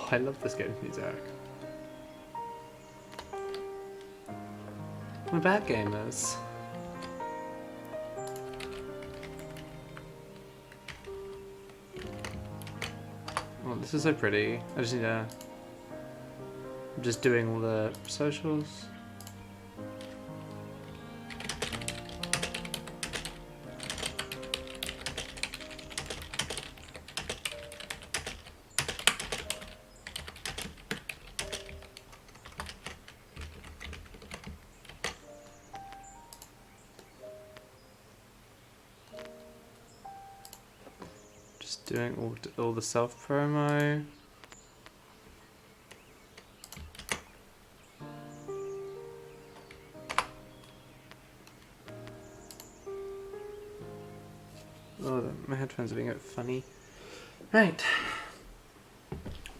Oh, I love this game's music. We're back, gamers. Oh, this is so pretty. I just need to... I'm just doing all the socials. Just doing all the self promo. Oh, my headphones are being a bit funny. Right.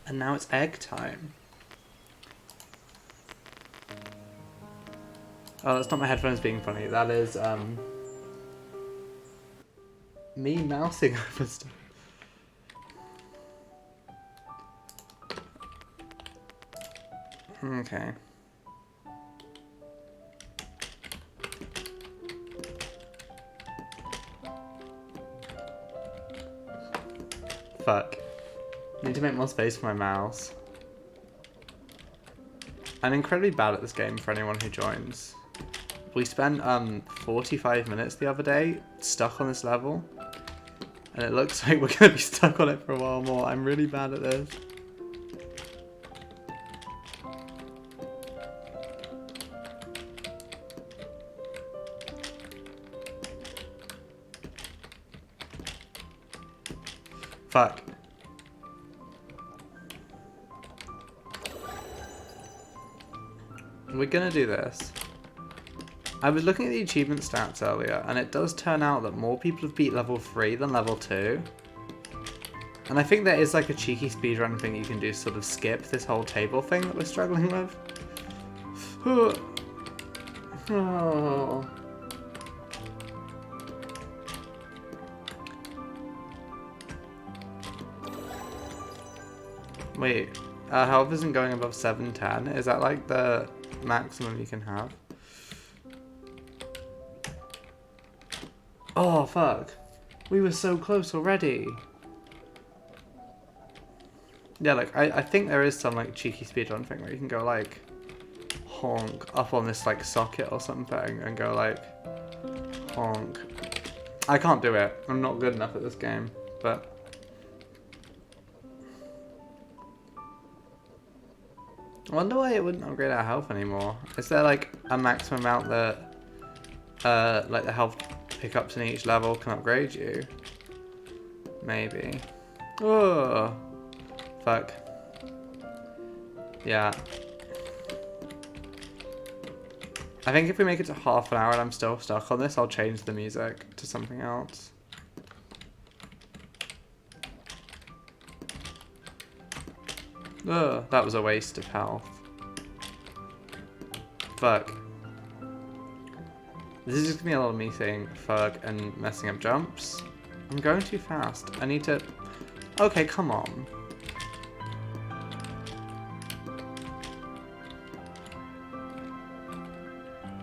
And now it's egg time. Oh, that's not my headphones being funny. That is, me mousing over stuff. Okay. Fuck. Need to make more space for my mouse. I'm incredibly bad at this game for anyone who joins. We spent 45 minutes the other day stuck on this level. And it looks like we're going to be stuck on it for a while more. I'm really bad at this. Fuck. We're gonna do this. I was looking at the achievement stats earlier, and it does turn out that more people have beat level 3 than level 2. And I think there is like a cheeky speedrun thing you can do to sort of skip this whole table thing that we're struggling with. Oh. Wait, health isn't going above 710? Is that like the maximum you can have? Oh, fuck. We were so close already. Yeah, like, I think there is some, like, cheeky speedrun thing where you can go, like, honk up on this, like, socket or something and go, like, honk. I can't do it. I'm not good enough at this game, but... I wonder why it wouldn't upgrade our health anymore. Is there, like, a maximum amount that, like, the health pickups in each level can upgrade you? Maybe. Oh, fuck. Yeah. I think if we make it to half an hour and I'm still stuck on this, I'll change the music to something else. Ugh, that was a waste of health. Fuck. This is just gonna be a lot of me saying fuck and messing up jumps. I'm going too fast. I need to... Okay, come on.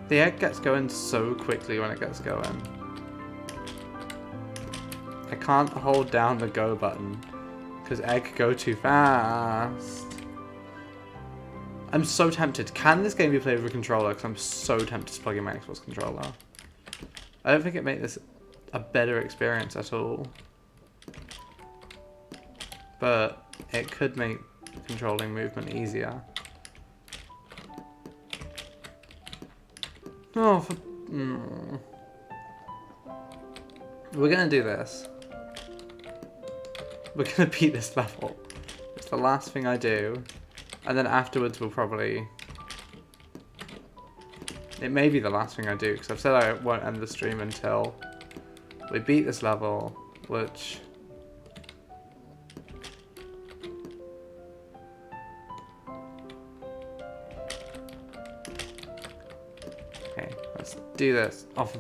The egg gets going so quickly when it gets going. I can't hold down the go button because egg go too fast. I'm so tempted. Can this game be played with a controller? Because I'm so tempted to plug in my Xbox controller. I don't think it makes this a better experience at all. But it could make controlling movement easier. Oh, We're gonna do this. We're gonna beat this level. It's the last thing I do. And then afterwards we'll probably... It may be the last thing I do, because I've said I won't end the stream until we beat this level, which... Okay, let's do this. Off.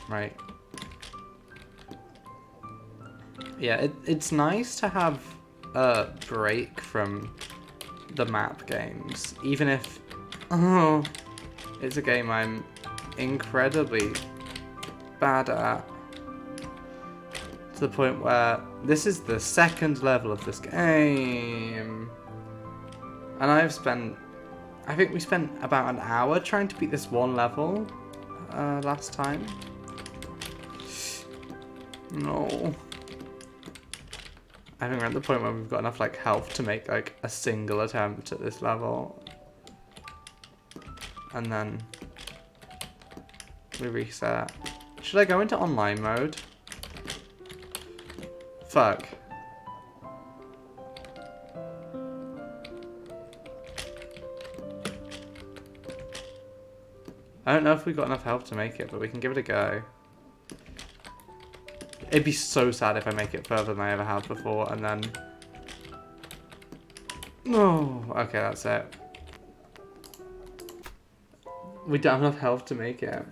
Right. Yeah, it's nice to have a break from the map games, even if it's a game I'm incredibly bad at, to the point where this is the second level of this game, and I think we spent about an hour trying to beat this one level last time. No. I think we're at the point where we've got enough like health to make like a single attempt at this level. And then we reset. Should I go into online mode? Fuck. I don't know if we've got enough health to make it, but we can give it a go. It'd be so sad if I make it further than I ever have before, and then... Oh, okay, that's it. We don't have enough health to make it.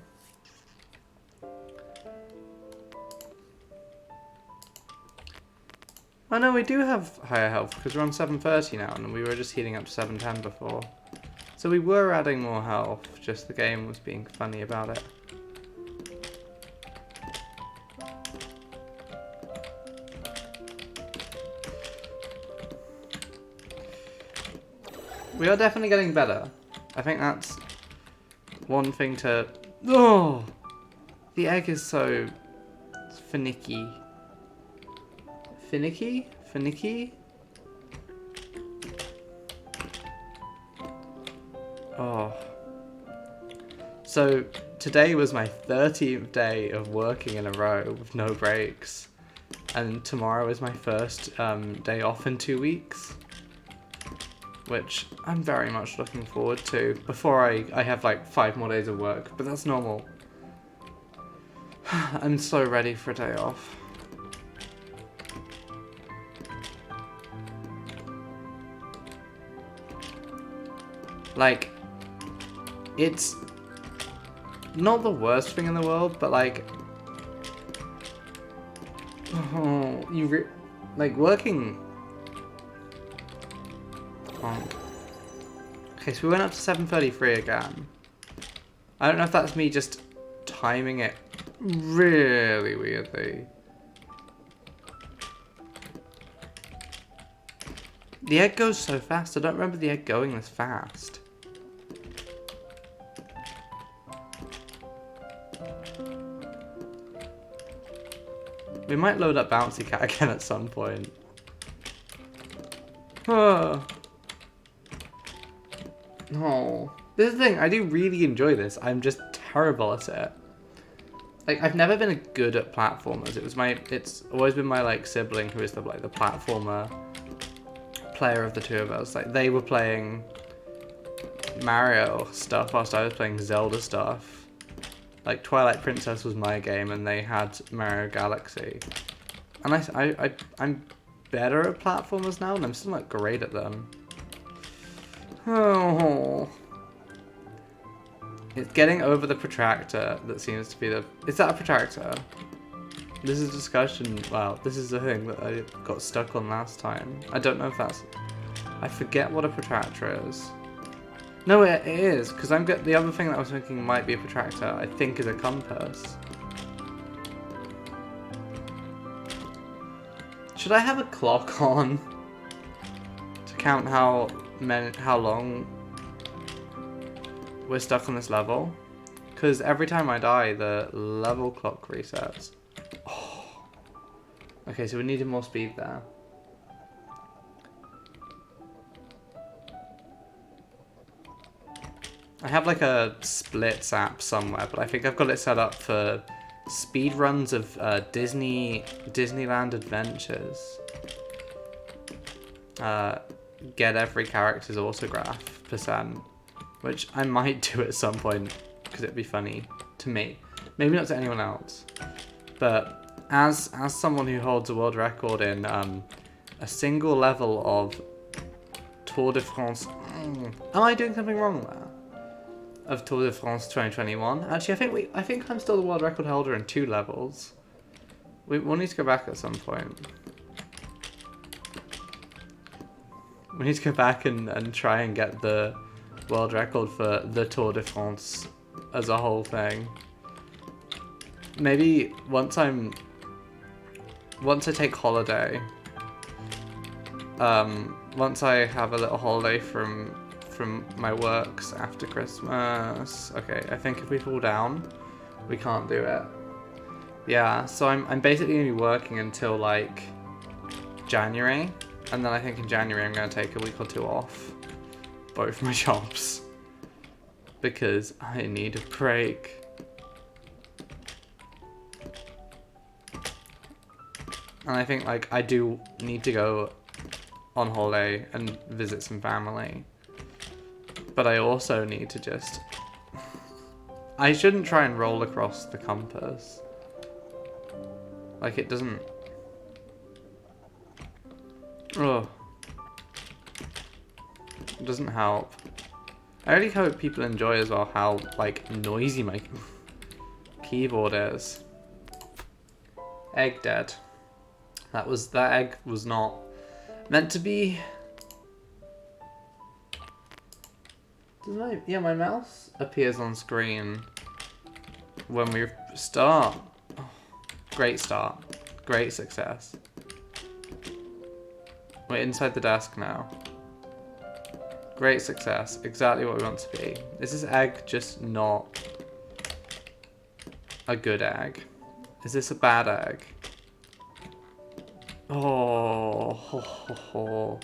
Oh no, we do have higher health, because we're on 730 now, and we were just healing up to 710 before. So we were adding more health, just the game was being funny about it. We are definitely getting better. I think that's one thing to... Oh! The egg is so finicky. Finicky? Finicky? Oh. So, today was my 13th day of working in a row with no breaks. And tomorrow is my first day off in 2 weeks. Which I'm very much looking forward to before I have like 5 more days of work, but that's normal. I'm so ready for a day off. Like, it's not the worst thing in the world, but like, like working. Okay, so we went up to 733 again. I don't know if that's me just timing it really weirdly. The egg goes so fast. I don't remember the egg going this fast. We might load up Bouncy Cat again at some point. Oh. No. This is the thing, I do really enjoy this. I'm just terrible at it. Like, I've never been good at platformers. It's always been my, like, sibling who is the platformer player of the two of us. Like, they were playing Mario stuff whilst I was playing Zelda stuff. Like, Twilight Princess was my game and they had Mario Galaxy. And I'm better at platformers now and I'm still not great at them. Oh. It's getting over the protractor that seems to be the... Is that a protractor? This is a discussion... Well, this is the thing that I got stuck on last time. I don't know if that's... I forget what a protractor is. No, it is, because the other thing that I was thinking might be a protractor, I think is a compass. Should I have a clock on to count how long we're stuck on this level? Because every time I die, the level clock resets. Oh. Okay, so we needed more speed there. I have like a Splits app somewhere, but I think I've got it set up for speed runs of Disneyland Adventures. Get every character's autograph %, which I might do at some point because it'd be funny to me. Maybe not to anyone else, but as someone who holds a world record in a single level of Tour de France, am I doing something wrong there? Of Tour de France 2021. Actually, I think I'm still the world record holder in 2 levels. We'll need to go back at some point. We need to go back and try and get the world record for the Tour de France as a whole thing. Maybe once I take holiday, once I have a little holiday from my works after Christmas. Okay, I think if we fall down, we can't do it. Yeah, so I'm basically gonna be working until like January, and then I think in January I'm gonna take a week or two off both my jobs because I need a break. And I think like I do need to go on holiday and visit some family. But I also need to just... I shouldn't try and roll across the compass. Like, it doesn't... Ugh. It doesn't help. I really hope people enjoy as well how, like, noisy my keyboard is. Egg dead. That egg was not meant to be... Yeah, my mouse appears on screen when we start. Oh, great start. Great success. We're inside the desk now. Great success. Exactly what we want to be. Is this egg just not a good egg? Is this a bad egg? Oh, ho, ho, ho.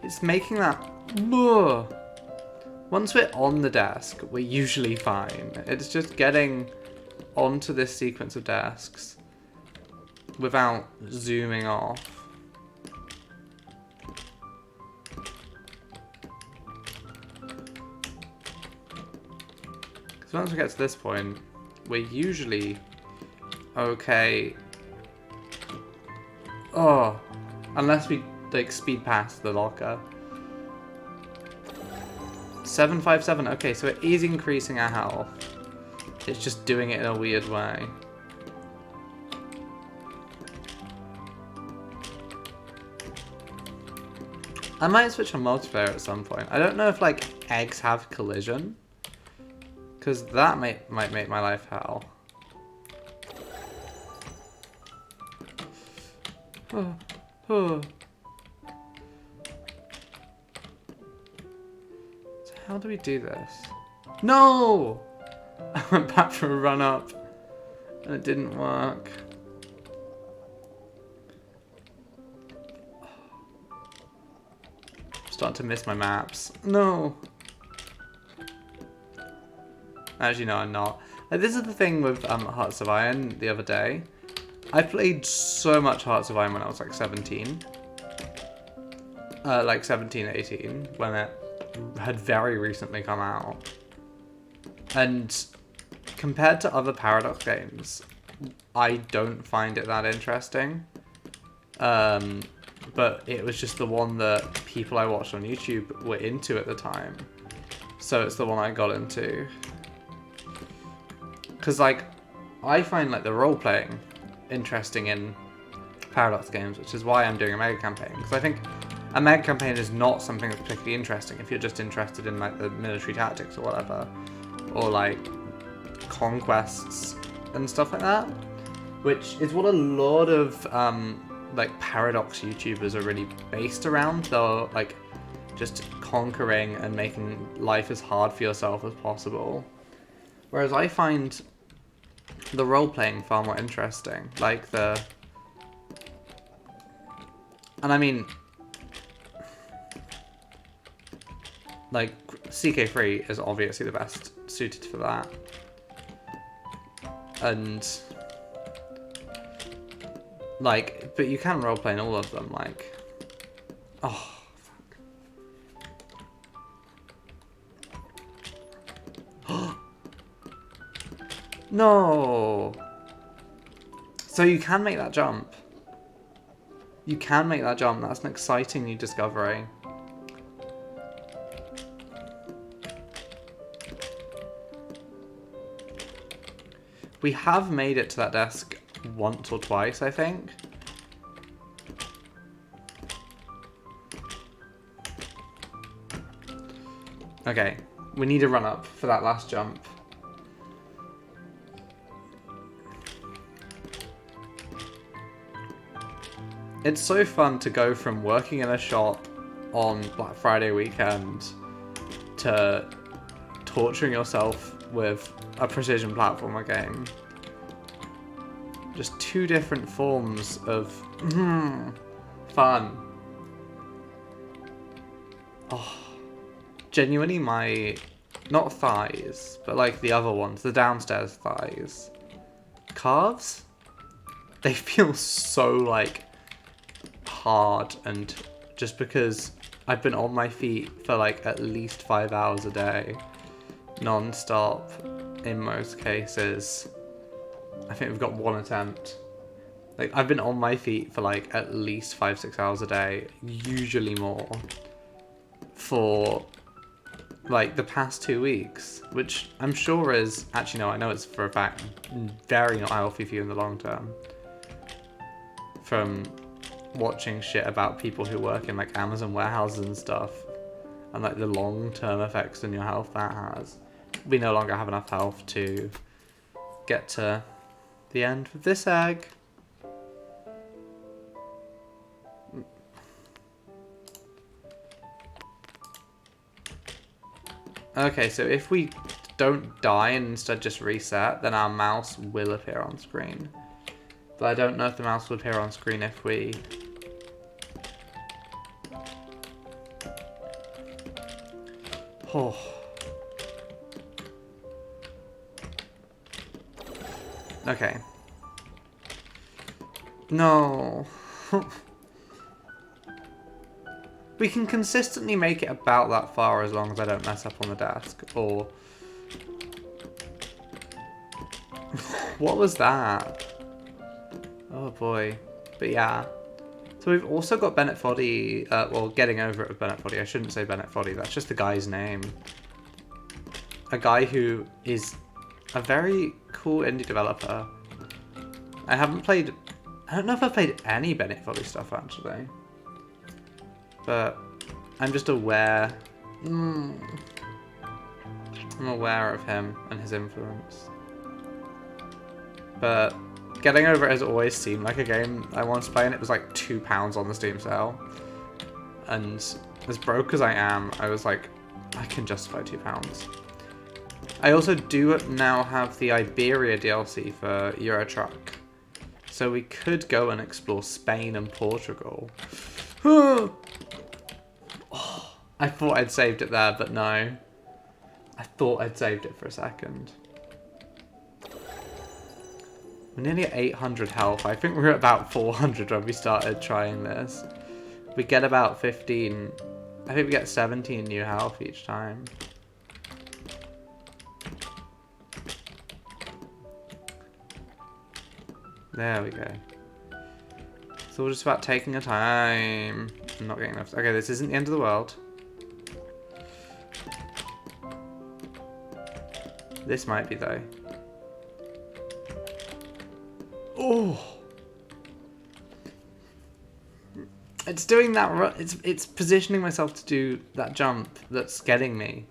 It's making that... Ugh. Once we're on the desk, we're usually fine. It's just getting onto this sequence of desks without zooming off. Because once we get to this point, we're usually okay. Oh, unless we like speed past the locker. 757. Okay, so it is increasing our health. It's just doing it in a weird way. I might switch on multiplayer at some point. I don't know if like eggs have collision, because that might make my life hell. Oh, oh. So how do we do this? No! I went back for a run up and it didn't work. I'm starting to miss my maps. No! Actually, no, I'm not. This is the thing with Hearts of Iron the other day. I played so much Hearts of Iron when I was like 17. Like 17, 18, when it had very recently come out. And compared to other Paradox games, I don't find it that interesting. But it was just the one that people I watched on YouTube were into at the time. So it's the one I got into. Because, like, I find, like, the role-playing interesting in Paradox games, which is why I'm doing a mega campaign. Because I think a mega campaign is not something that's particularly interesting if you're just interested in, like, the military tactics or whatever. Or, like, conquests and stuff like that. Which is what a lot of, like, Paradox YouTubers are really based around. They're, like, just conquering and making life as hard for yourself as possible. Whereas I find the role-playing far more interesting. Like the... And I mean... Like, CK3 is obviously the best suited for that. And... Like, but you can role-play in all of them, like... Oh... No! So you can make that jump. You can make that jump. That's an exciting new discovery. We have made it to that desk once or twice, I think. Okay, we need a run up for that last jump. It's so fun to go from working in a shop on Black Friday weekend to torturing yourself with a precision platformer game. Just two different forms of fun. Oh, genuinely my, not thighs, but like the other ones, the downstairs thighs. Calves? They feel so like hard, and just because I've been on my feet for like at least 5 hours a day, non-stop in most cases. I think we've got one attempt. Like, I've been on my feet for like at least 5-6 hours a day, usually more, for like the past 2 weeks, which I'm sure is, actually no, I know it's for a fact, very not healthy for you in the long term. From watching shit about people who work in like Amazon warehouses and stuff, and like the long-term effects on your health that has. We no longer have enough health to get to the end of this egg. Okay, so if we don't die and instead just reset, then our mouse will appear on screen. But I don't know if the mouse will appear on screen if we... Oh. Okay. No. We can consistently make it about that far as long as I don't mess up on the desk, or... What was that? Oh boy. But yeah. So we've also got Bennett Foddy, well, Getting Over It with Bennett Foddy. I shouldn't say Bennett Foddy, that's just the guy's name. A guy who is a very cool indie developer. I don't know if I've played any Bennett Foddy stuff actually. But I'm just aware. I'm aware of him and his influence. But Getting Over It has always seemed like a game I wanted to play, and it was like £2 on the Steam sale. And as broke as I am, I was like, I can justify £2. I also do now have the Iberia DLC for Euro Truck. So we could go and explore Spain and Portugal. Oh, I thought I'd saved it there, but no. I thought I'd saved it for a second. We're nearly at 800 health. I think we were at about 400 when we started trying this. We get about 15... I think we get 17 new health each time. There we go. It's all just about taking our time. I'm not getting enough. Okay, this isn't the end of the world. This might be though. Oh! It's doing that. It's positioning myself to do that jump that's getting me.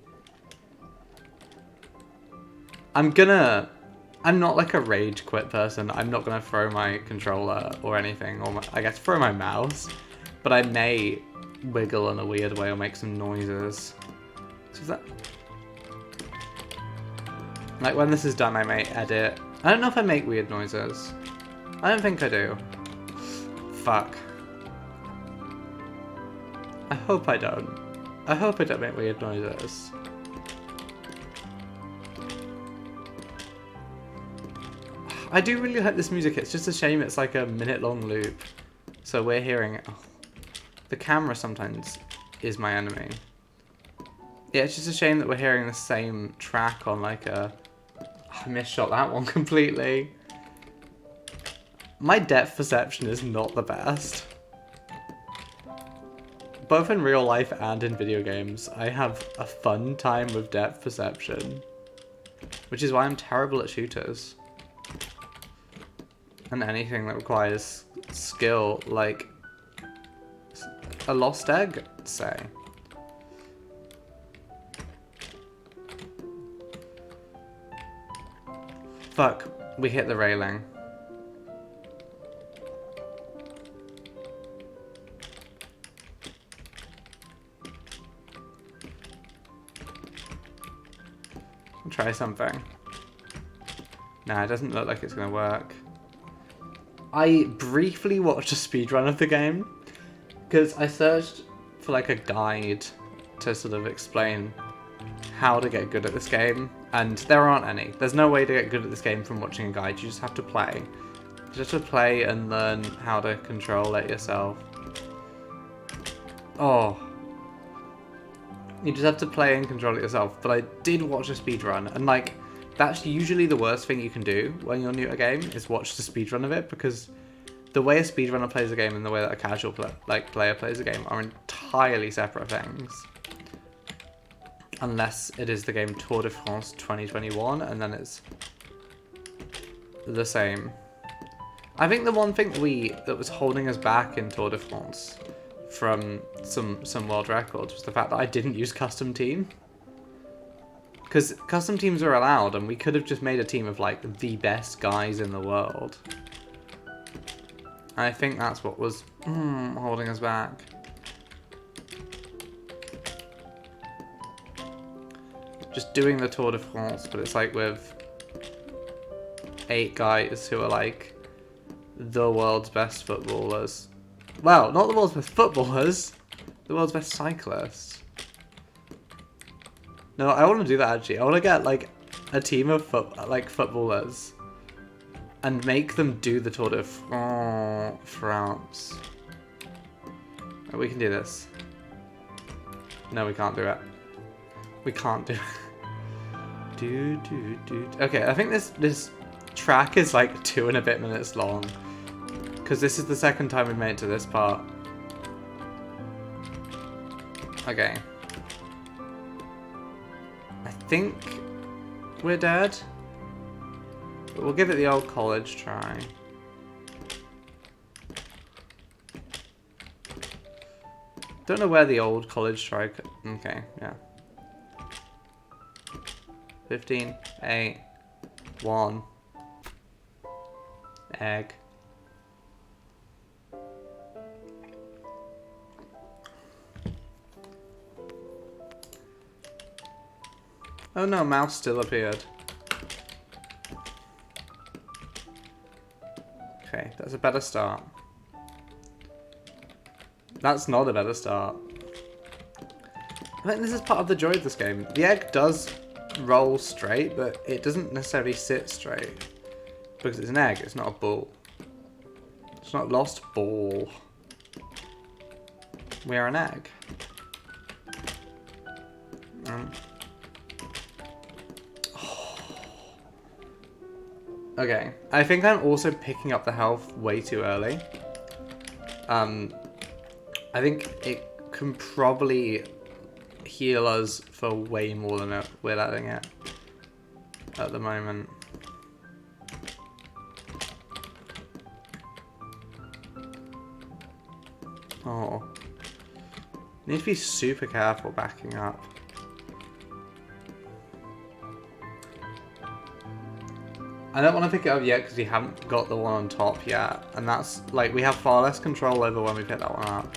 I'm not like a rage quit person. I'm not gonna throw my controller or anything, or I guess throw my mouse. But I may wiggle in a weird way or make some noises. So is that... Like when this is done, I may edit. I don't know if I make weird noises. I don't think I do. Fuck. I hope I don't. I hope I don't make weird noises. I do really like this music. It's just a shame it's like a minute-long loop. So we're hearing it. Oh. The camera sometimes is my enemy. Yeah, it's just a shame that we're hearing the same track on like a... I misshot that one completely. My depth perception is not the best. Both in real life and in video games, I have a fun time with depth perception. Which is why I'm terrible at shooters. And anything that requires skill, like a lost egg, say. Fuck, we hit the railing. I'll try something. Nah, it doesn't look like it's gonna work. I briefly watched a speedrun of the game because I searched for like a guide to sort of explain how to get good at this game, and there aren't any. There's no way to get good at this game from watching a guide. You just have to play. You just have to play and learn how to control it yourself. Oh. You just have to play and control it yourself. But I did watch a speedrun, and like, that's usually the worst thing you can do when you're new to a game, is watch the speedrun of it, because the way a speedrunner plays a game and the way that a casual player plays a game are entirely separate things. Unless it is the game Tour de France 2021, and then it's the same. I think the one thing that was holding us back in Tour de France from some world records was the fact that I didn't use custom team. Because custom teams are allowed, and we could have just made a team of like the best guys in the world. And I think that's what was holding us back. Just doing the Tour de France, but it's like with 8 guys who are like the world's best footballers. Well, not the world's best footballers, the world's best cyclists. No, I want to do that actually. I want to get like a team of footballers and make them do the Tour de France. Oh, we can do this. No, we can't do it. We can't do it. Okay, I think this track is like 2 and a bit minutes long, because this is the second time we made it to this part. Okay. I think we're dead, but we'll give it the old college try. Don't know where the old college try. Okay, yeah. 15, 8, 1, egg. Oh no, mouse still appeared. Okay, that's a better start. That's not a better start. I think this is part of the joy of this game. The egg does roll straight, but it doesn't necessarily sit straight. Because it's an egg, it's not a ball. It's not a lost ball. We are an egg. Okay, I think I'm also picking up the health way too early. I think it can probably heal us for way more than we're letting it at the moment. Oh. Need to be super careful backing up. I don't want to pick it up yet because we haven't got the one on top yet. And that's, like, we have far less control over when we pick that one up.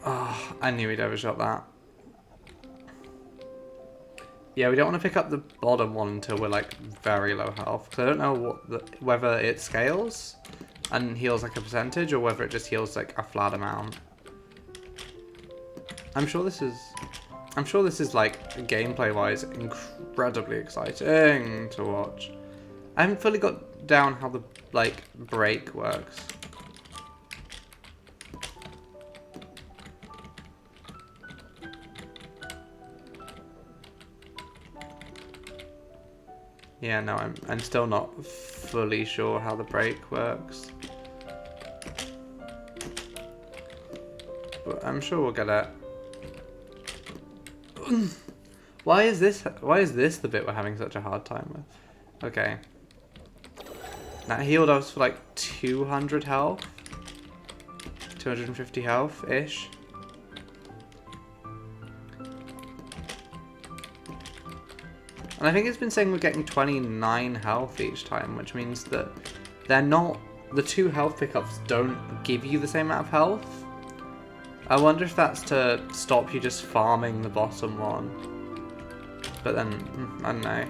Oh, I knew he'd overshot that. Yeah, we don't want to pick up the bottom one until we're, like, very low health. Because I don't know whether it scales and heals like a percentage, or whether it just heals like a flat amount. I'm sure this is like gameplay wise incredibly exciting to watch. I haven't fully got down how the like brake works. Yeah, no, I'm still not fully sure how the brake works. I'm sure we'll get it. Why is this the bit we're having such a hard time with? Okay. That healed us for like 200 health. 250 health-ish. And I think it's been saying we're getting 29 health each time, which means that they're not... The 2 health pickups don't give you the same amount of health. I wonder if that's to stop you just farming the bottom one. But then, I don't know.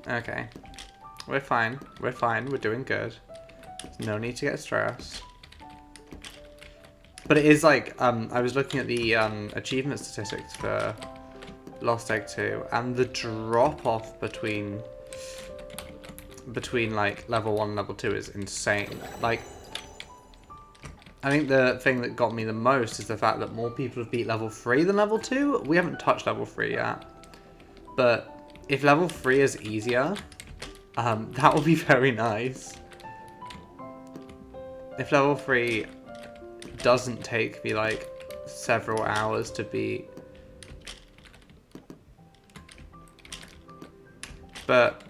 Okay. We're fine. We're fine. We're doing good. No need to get stressed. But it is like, I was looking at the achievement statistics for Lost Egg 2, and the drop-off between like level 1 and level 2 is insane. Like, I think the thing that got me the most is the fact that more people have beat level 3 than level 2. We haven't touched level 3 yet. But if level 3 is easier, that would be very nice. If level 3 doesn't take me like several hours to beat. But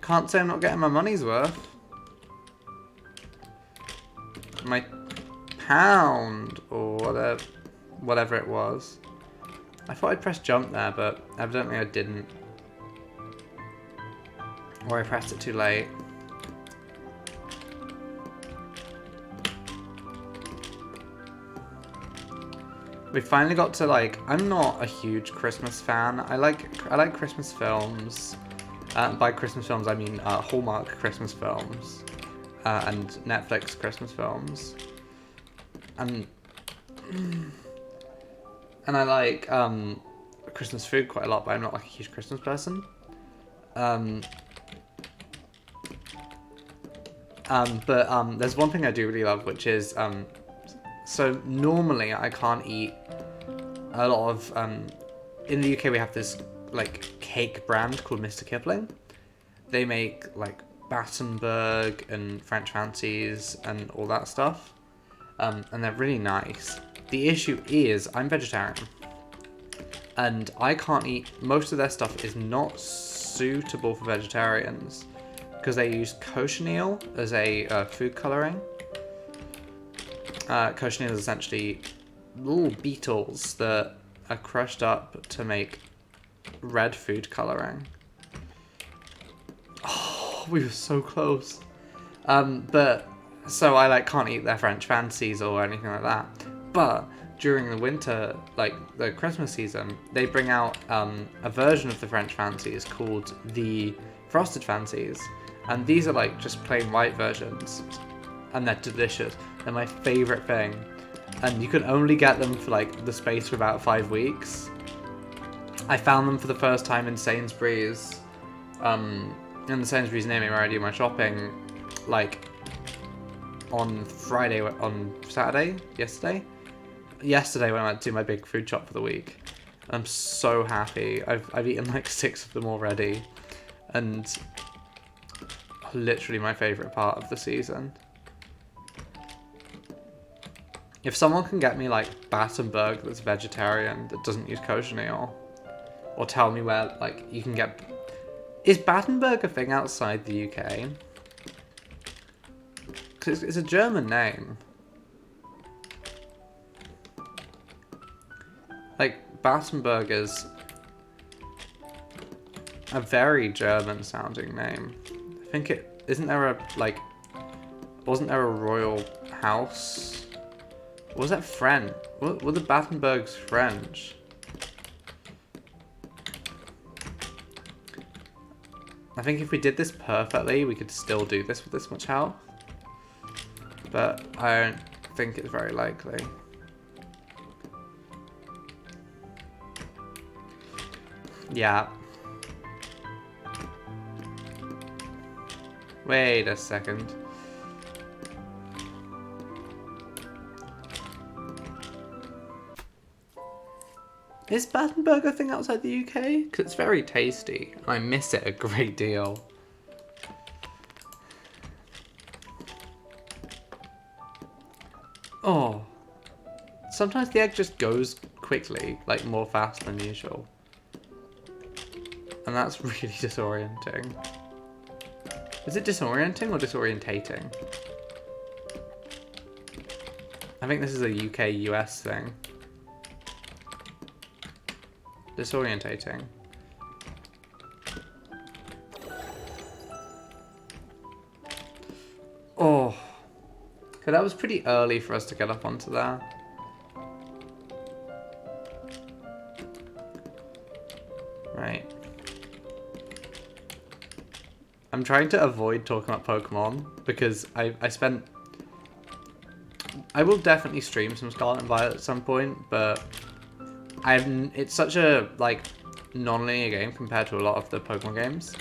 can't say I'm not getting my money's worth. My pound or whatever it was. I thought I'd press jump there, but evidently I didn't. Or I pressed it too late. We finally got to like, I'm not a huge Christmas fan. I like Christmas films. By Christmas films I mean Hallmark Christmas films. And Netflix Christmas films. And I like Christmas food quite a lot, but I'm not like a huge Christmas person. But there's one thing I do really love, which is so normally I can't eat a lot of in the UK we have this like cake brand called Mr. Kipling. They make like Battenberg and French Fancies and all that stuff, and they're really nice. The issue is I'm vegetarian and I can't eat, most of their stuff is not suitable for vegetarians because they use cochineal as a food colouring. Cochineal is essentially little beetles that are crushed up to make red food colouring. Oh, we were so close. But so I like can't eat their French Fancies or anything like that. But during the winter, like the Christmas season, they bring out a version of the French Fancies called the Frosted Fancies. And these are like just plain white versions. And they're delicious. They're my favourite thing. And you can only get them for like the space for about 5 weeks. I found them for the first time in Sainsbury's. In the Sainsbury's near me where I do my shopping. Like on Saturday? Yesterday when I went to do my big food shop for the week. I'm so happy. I've eaten like 6 of them already. And literally my favourite part of the season. If someone can get me like Battenberg that's vegetarian that doesn't use cochineal, or tell me where like you can get... Is Battenberg a thing outside the UK? Because it's a German name. Like Battenberg is a very German sounding name. I think it... Isn't there a like... Wasn't there a royal house? Was that French? Were the Battenbergs French? I think if we did this perfectly, we could still do this with this much health. But I don't think it's very likely. Yeah. Wait a second. Is Battenberg a thing outside the UK? Because it's very tasty. I miss it a great deal. Oh. Sometimes the egg just goes quickly, like more fast than usual. And that's really disorienting. Is it disorienting or disorientating? I think this is a UK-US thing. Disorientating. Oh. Okay, that was pretty early for us to get up onto that. Right. I'm trying to avoid talking about Pokemon because I will definitely stream some Scarlet and Violet at some point, but it's such a like non-linear game compared to a lot of the Pokemon games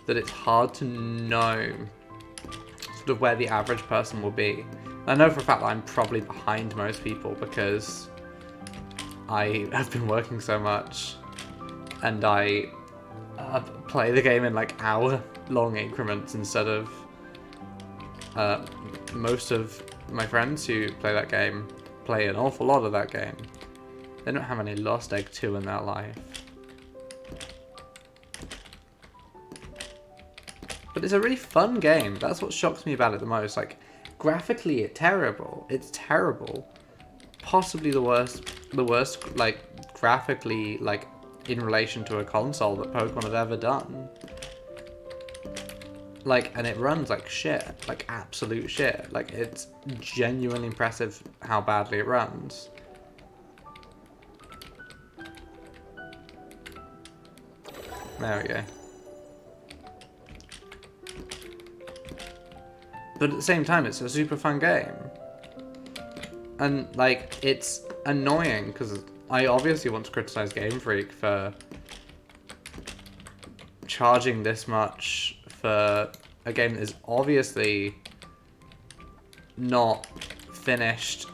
that it's hard to know sort of where the average person will be. I know for a fact that I'm probably behind most people because I have been working so much and I play the game in like hour-long increments instead of most of my friends who play that game play an awful lot of that game. They don't have any Lost Egg 2 in their life. But it's a really fun game. That's what shocks me about it the most. Like, graphically, it's terrible. It's terrible. Possibly the worst, like, graphically, like, in relation to a console that Pokemon have ever done. Like, and it runs like shit. Like, absolute shit. Like, it's genuinely impressive how badly it runs. There we go. But at the same time, it's a super fun game. And, like, it's annoying, because I obviously want to criticize Game Freak for charging this much for a game that is obviously not finished,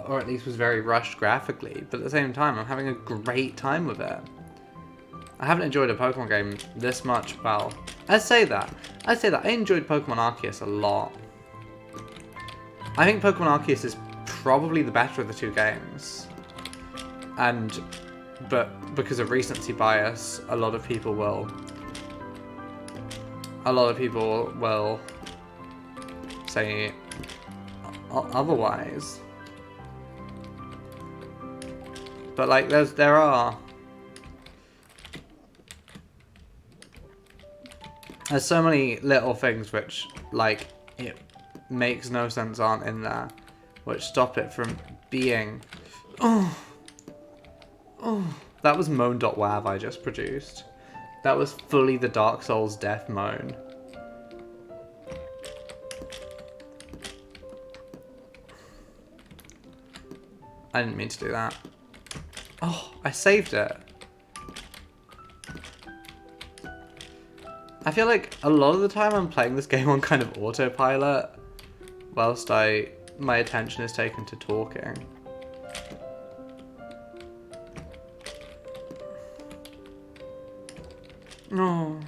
or at least was very rushed graphically, but at the same time, I'm having a great time with it. I haven't enjoyed a Pokemon game this much. Well, I say that. I enjoyed Pokemon Arceus a lot. I think Pokemon Arceus is probably the better of the two games. But because of recency bias, a lot of people will say otherwise. But like, there are there's so many little things which, like, it makes no sense aren't in there, which stop it from being... Oh, that was moan.wav I just produced. That was fully the Dark Souls death moan. I didn't mean to do that. Oh, I saved it. I feel like a lot of the time I'm playing this game on kind of autopilot, whilst my attention is taken to talking. No.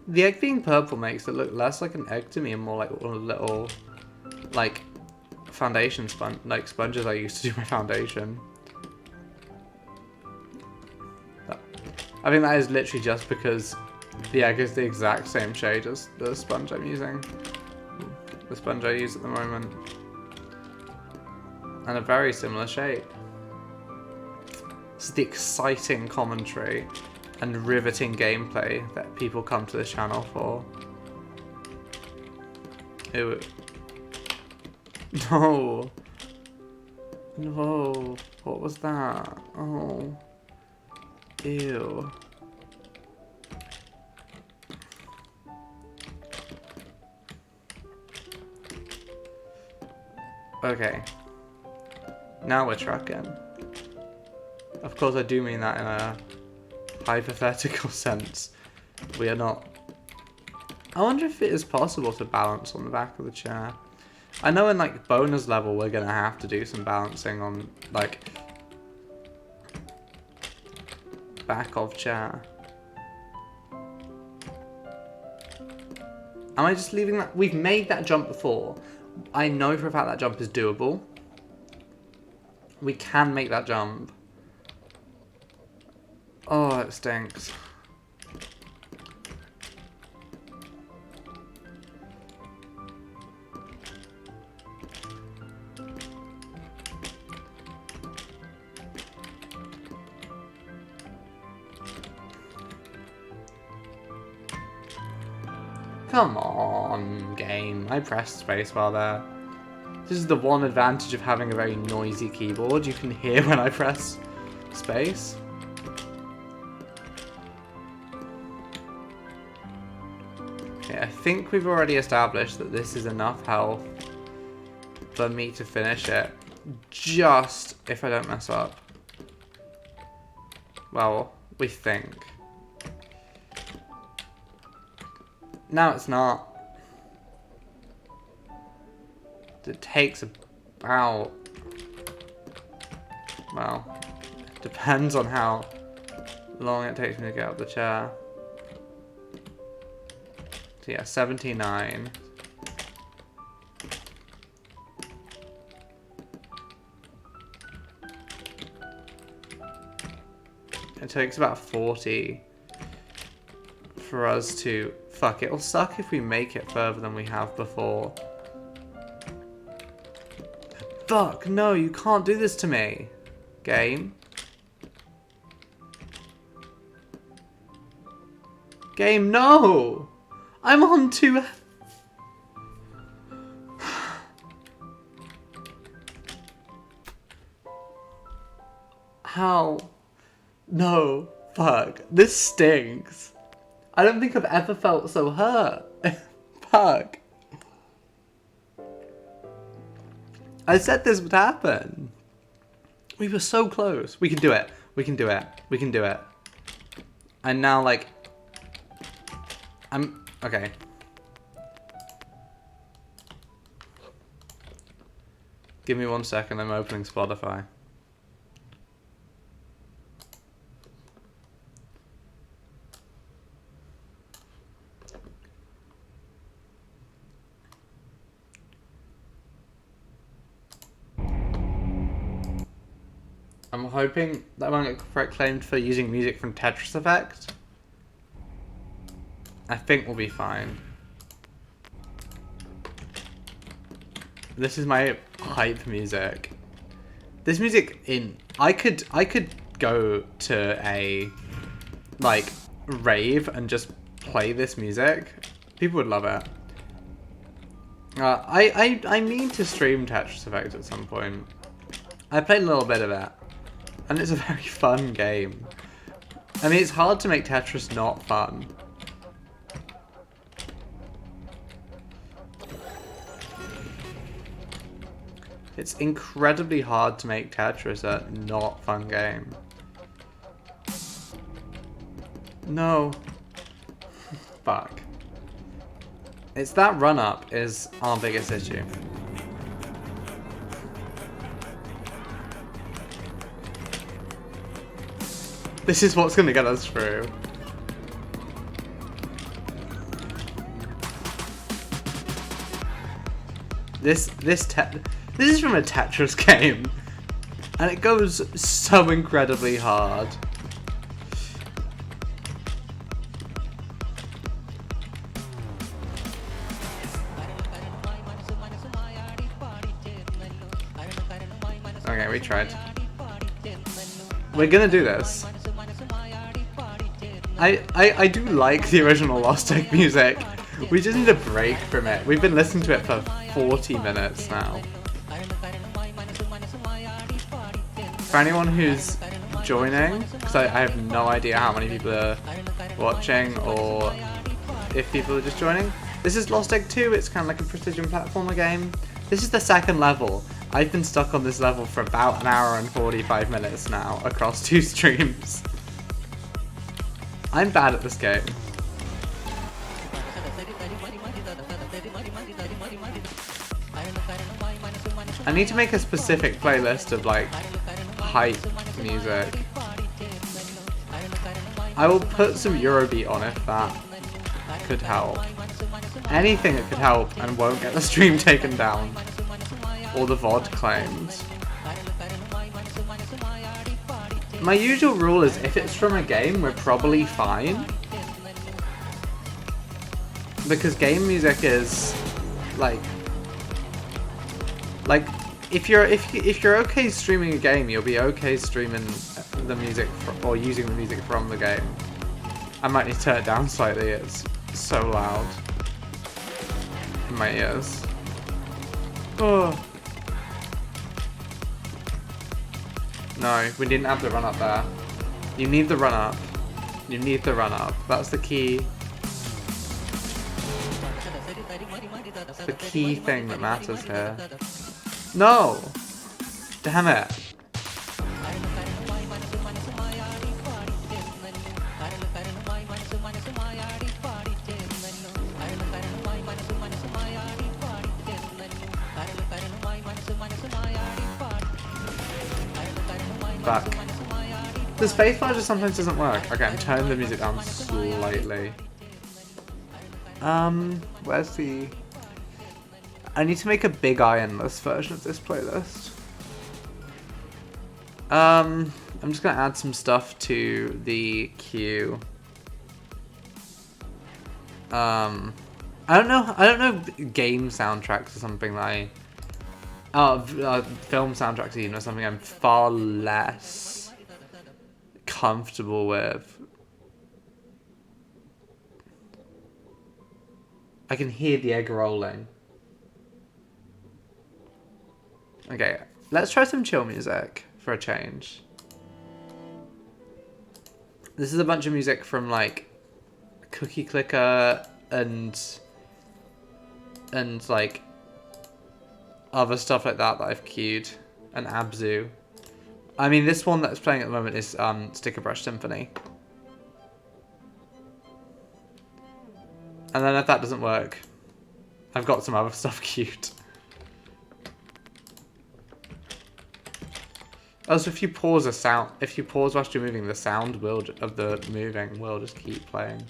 The egg being purple makes it look less like an egg to me and more like one of the little, like, foundation sponges I used to do my foundation. I think that is literally just because the egg is the exact same shade as the sponge I'm using. The sponge I use at the moment. And a very similar shape. This is the exciting commentary and riveting gameplay that people come to this channel for. Ew. No. No. What was that? Oh. Ew. Okay. Now we're trucking. Of course I do mean that in a hypothetical sense. We are not... I wonder if it is possible to balance on the back of the chair. I know in like bonus level we're gonna have to do some balancing on like back of chair. Am I just leaving that? We've made that jump before. I know for a fact that jump is doable. We can make that jump. Oh, it stinks. Come on, game. I pressed spacebar there. This is the one advantage of having a very noisy keyboard. You can hear when I press space. Okay, I think we've already established that this is enough health for me to finish it. Just if I don't mess up. Well, we think. No, it's not. It takes about... Well, it depends on how long it takes me to get up the chair. So yeah, 79. It takes about 40 for us to... Fuck, it'll suck if we make it further than we have before. Fuck, no, you can't do this to me. Game. Game, no! I'm on 2... How? No. Fuck. This stinks. I don't think I've ever felt so hurt. Fuck. I said this would happen. We were so close. We can do it. We can do it. We can do it. And now, like... I'm... Okay. Give me 1 second. I'm opening Spotify. I'm hoping that I won't get claimed for using music from Tetris Effect. I think we'll be fine. This is my hype music. This music I could go to a like rave and just play this music. People would love it. I mean to stream Tetris Effect at some point. I played a little bit of it. And it's a very fun game. I mean, it's hard to make Tetris not fun. It's incredibly hard to make Tetris a not fun game. No. Fuck. It's that run-up is our biggest issue. This is what's gonna get us through. This is from a Tetris game, and it goes so incredibly hard. Okay, we tried. We're gonna do this. I do like the original Lost Egg music. We just need a break from it. We've been listening to it for 40 minutes now. For anyone who's joining, because I have no idea how many people are watching or if people are just joining, this is Lost Egg 2. It's kind of like a precision platformer game. This is the second level. I've been stuck on this level for about an hour and 45 minutes now across 2 streams. I'm bad at this game. I need to make a specific playlist of like hype music. I will put some Eurobeat on if that could help. Anything that could help and won't get the stream taken down. Or the VOD claimed. My usual rule is if it's from a game, we're probably fine. Because game music is like if you're okay streaming a game, you'll be okay streaming the music or using the music from the game. I might need to turn it down slightly, it's so loud in my ears. Oh. No, we didn't have the run up there. You need the run up. You need the run up. That's the key. The key thing that matters here. No! Damn it. Back. The spacebar just sometimes doesn't work. Okay, I'm turning the music down slightly. Where's the... I need to make a big endless version of this playlist. I'm just gonna add some stuff to the queue. I don't know game soundtracks or something that film soundtracks even or something I'm far less comfortable with. I can hear the egg rolling. Okay, let's try some chill music for a change. This is a bunch of music from like Cookie Clicker and like other stuff like that I've queued, and Abzu. I mean, this one that's playing at the moment is Sticker Brush Symphony. And then if that doesn't work, I've got some other stuff queued. Also, if you pause whilst you're moving, the sound of the moving will just keep playing.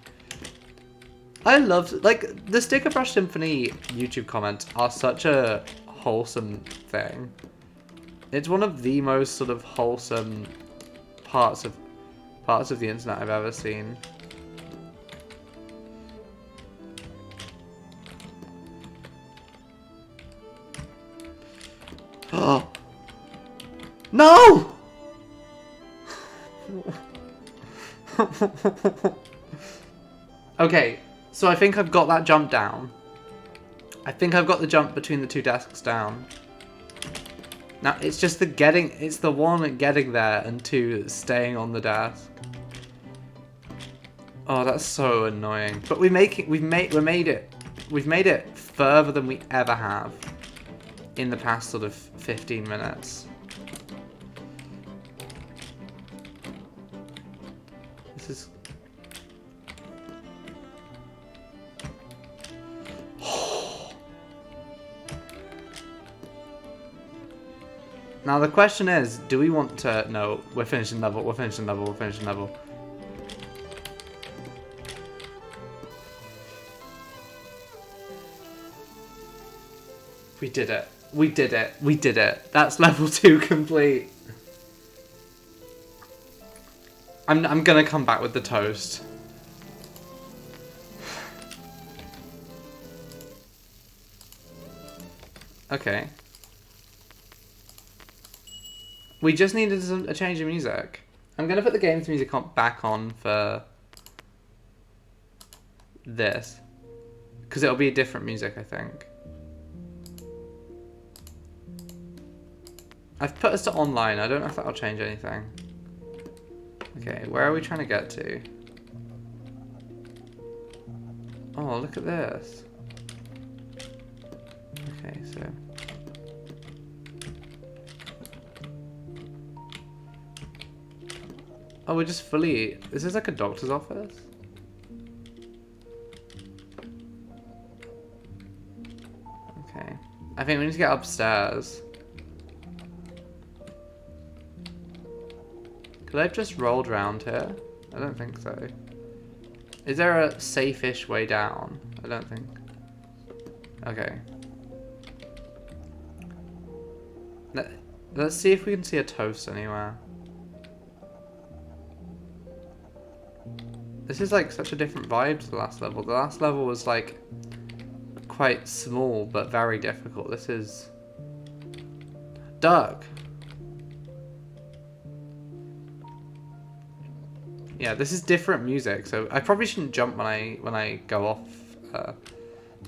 I love, like, the Sticker Brush Symphony YouTube comments are such a wholesome thing. It's one of the most sort of wholesome parts of the internet I've ever seen. Oh no! Okay, so I think I've got that jump down. I think I've got the jump between the two desks down. Now it's just it's the one getting there and two staying on the desk. Oh, that's so annoying. But we've made it further than we ever have in the past sort of 15 minutes. This is... Now the question is, do we want to... No, we're finishing level, we're finishing level, we're finishing level. We did it. We did it. We did it. That's level 2 complete. I'm gonna come back with the toast. Okay. We just needed a change of music. I'm gonna put the game's music back on for this, because it'll be a different music, I think. I've put us to online. I don't know if that'll change anything. Okay, where are we trying to get to? Oh, look at this. Okay, so... Oh, we're just fully... Is this like a doctor's office? Okay. I think we need to get upstairs. Could I have just rolled around here? I don't think so. Is there a safe-ish way down? I don't think. Okay. Let's see if we can see a toast anywhere. This is like such a different vibe to the last level. The last level was like quite small but very difficult. This is Doug. Yeah, this is different music, so I probably shouldn't jump when I go off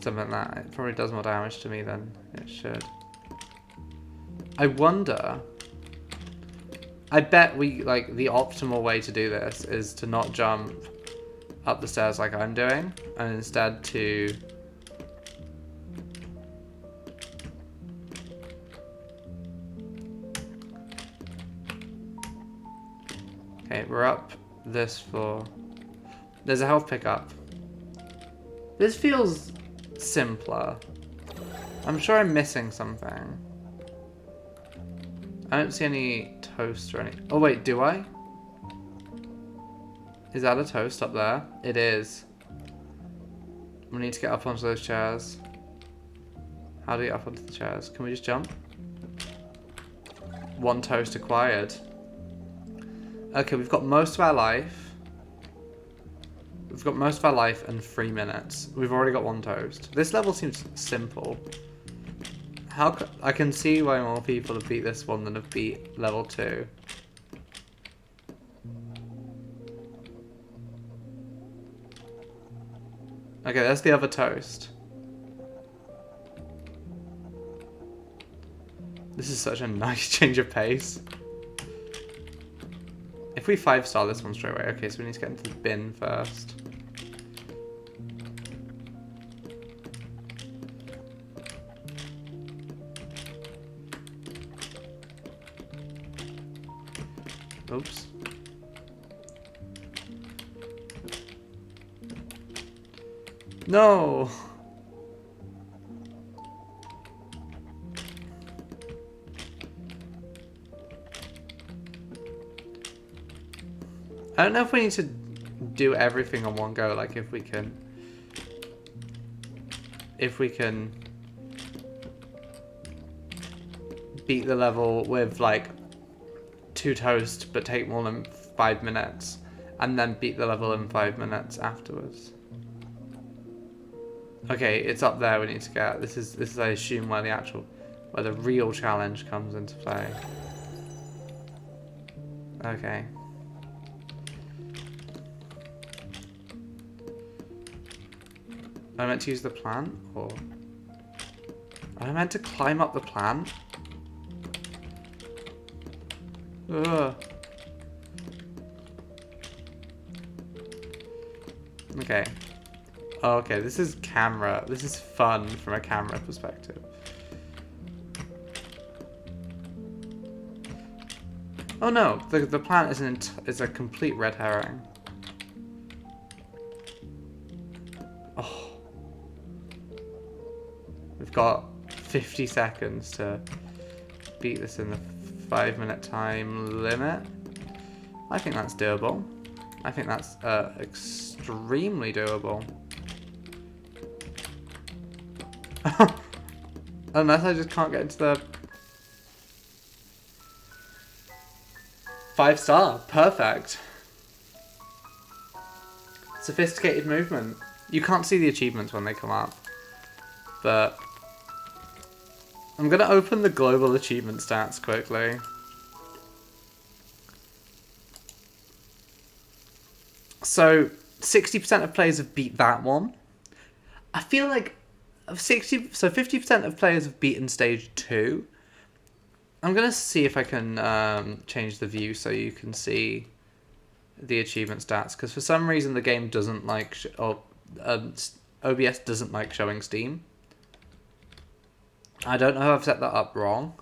something like that. It probably does more damage to me than it should. I wonder. I bet the optimal way to do this is to not jump up the stairs like I'm doing, and instead to okay, we're up this floor. There's a health pickup. This feels simpler. I'm sure I'm missing something. I don't see any toast or any... Oh wait, do I? Is that a toast up there? It is. We need to get up onto those chairs. How do we get up onto the chairs? Can we just jump? One toast acquired. Okay, we've got most of our life. We've got most of our life and 3 minutes. We've already got one toast. This level seems simple. I can see why more people have beat this one than have beat level 2. Okay, there's the other toast. This is such a nice change of pace. If we 5-star this one straight away, okay, so we need to get into the bin first. Oops. No! I don't know if we need to do everything on one go, like if we can beat the level with like 2 toast but take more than 5 minutes and then beat the level in 5 minutes afterwards. Okay, it's up there we need to get. This is I assume where the real challenge comes into play. Okay. Am I meant to use the plant or am I meant to climb up the plant? Ugh. Okay. Oh, okay, this is camera. This is fun from a camera perspective. Oh no, the plant is a complete red herring. Oh. We've got 50 seconds to beat this in the 5-minute time limit. I think that's doable. I think that's extremely doable. Unless I just can't get into the 5-star. Perfect. Sophisticated movement. You can't see the achievements when they come up. But I'm going to open the global achievement stats quickly. So 60% of players have beat that one. I feel like 50% of players have beaten stage 2. I'm gonna see if I can change the view so you can see the achievement stats, because for some reason the game doesn't like OBS doesn't like showing Steam. I don't know if I've set that up wrong,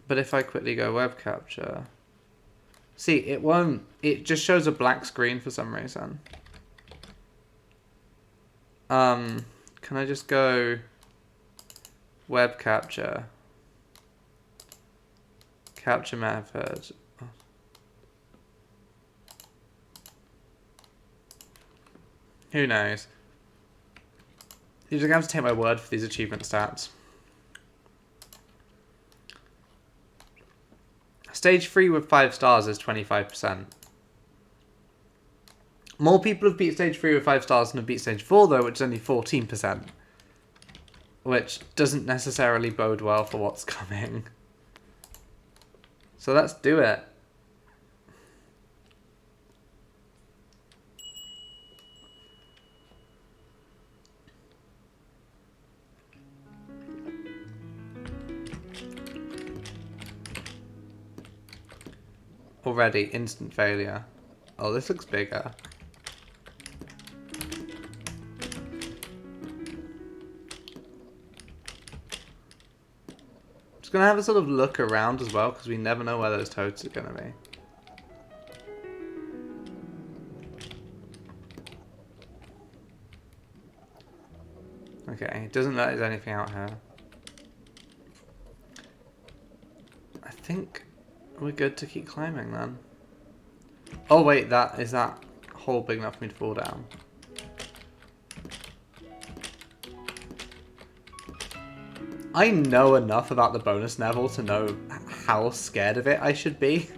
but if I quickly go web capture, see, it won't. It just shows a black screen for some reason. Can I just go web capture? Capture method. Who knows? You're just going to have to take my word for these achievement stats. Stage 3 with 5 stars is 25%. More people have beat Stage 3 with 5 stars than have beat Stage 4 though, which is only 14%. Which doesn't necessarily bode well for what's coming. So let's do it. Already, instant failure. Oh, this looks bigger. Just gonna have a sort of look around as well, because we never know where those toads are gonna be. Okay, it doesn't look like there's anything out here. I think we're good to keep climbing then. Oh wait, is that hole big enough for me to fall down? I know enough about the bonus level to know how scared of it I should be.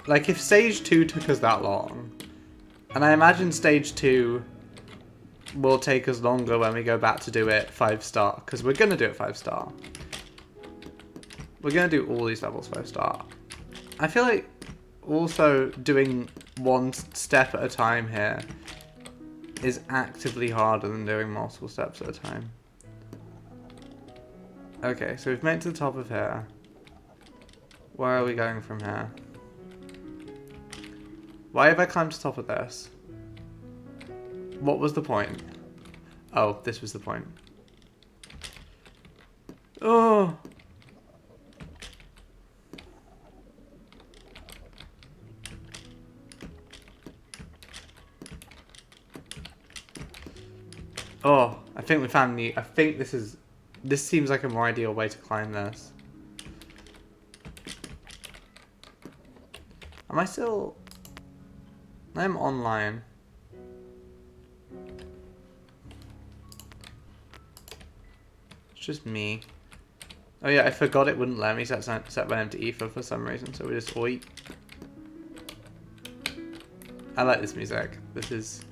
Like, if stage 2 took us that long, and I imagine stage 2 will take us longer when we go back to do it 5-star, because we're going to do it 5-star. We're going to do all these levels 5-star. I feel like also doing one step at a time here is actively harder than doing multiple steps at a time. Okay, so we've made it to the top of here. Where are we going from here? Why have I climbed to the top of this? What was the point? Oh, this was the point. Oh! Oh, I think we found the... I think this seems like a more ideal way to climb this. Am I still... I'm online. It's just me. Oh yeah, I forgot it wouldn't let me set my name to Aoife for some reason, so we just oi. I like this music. This is...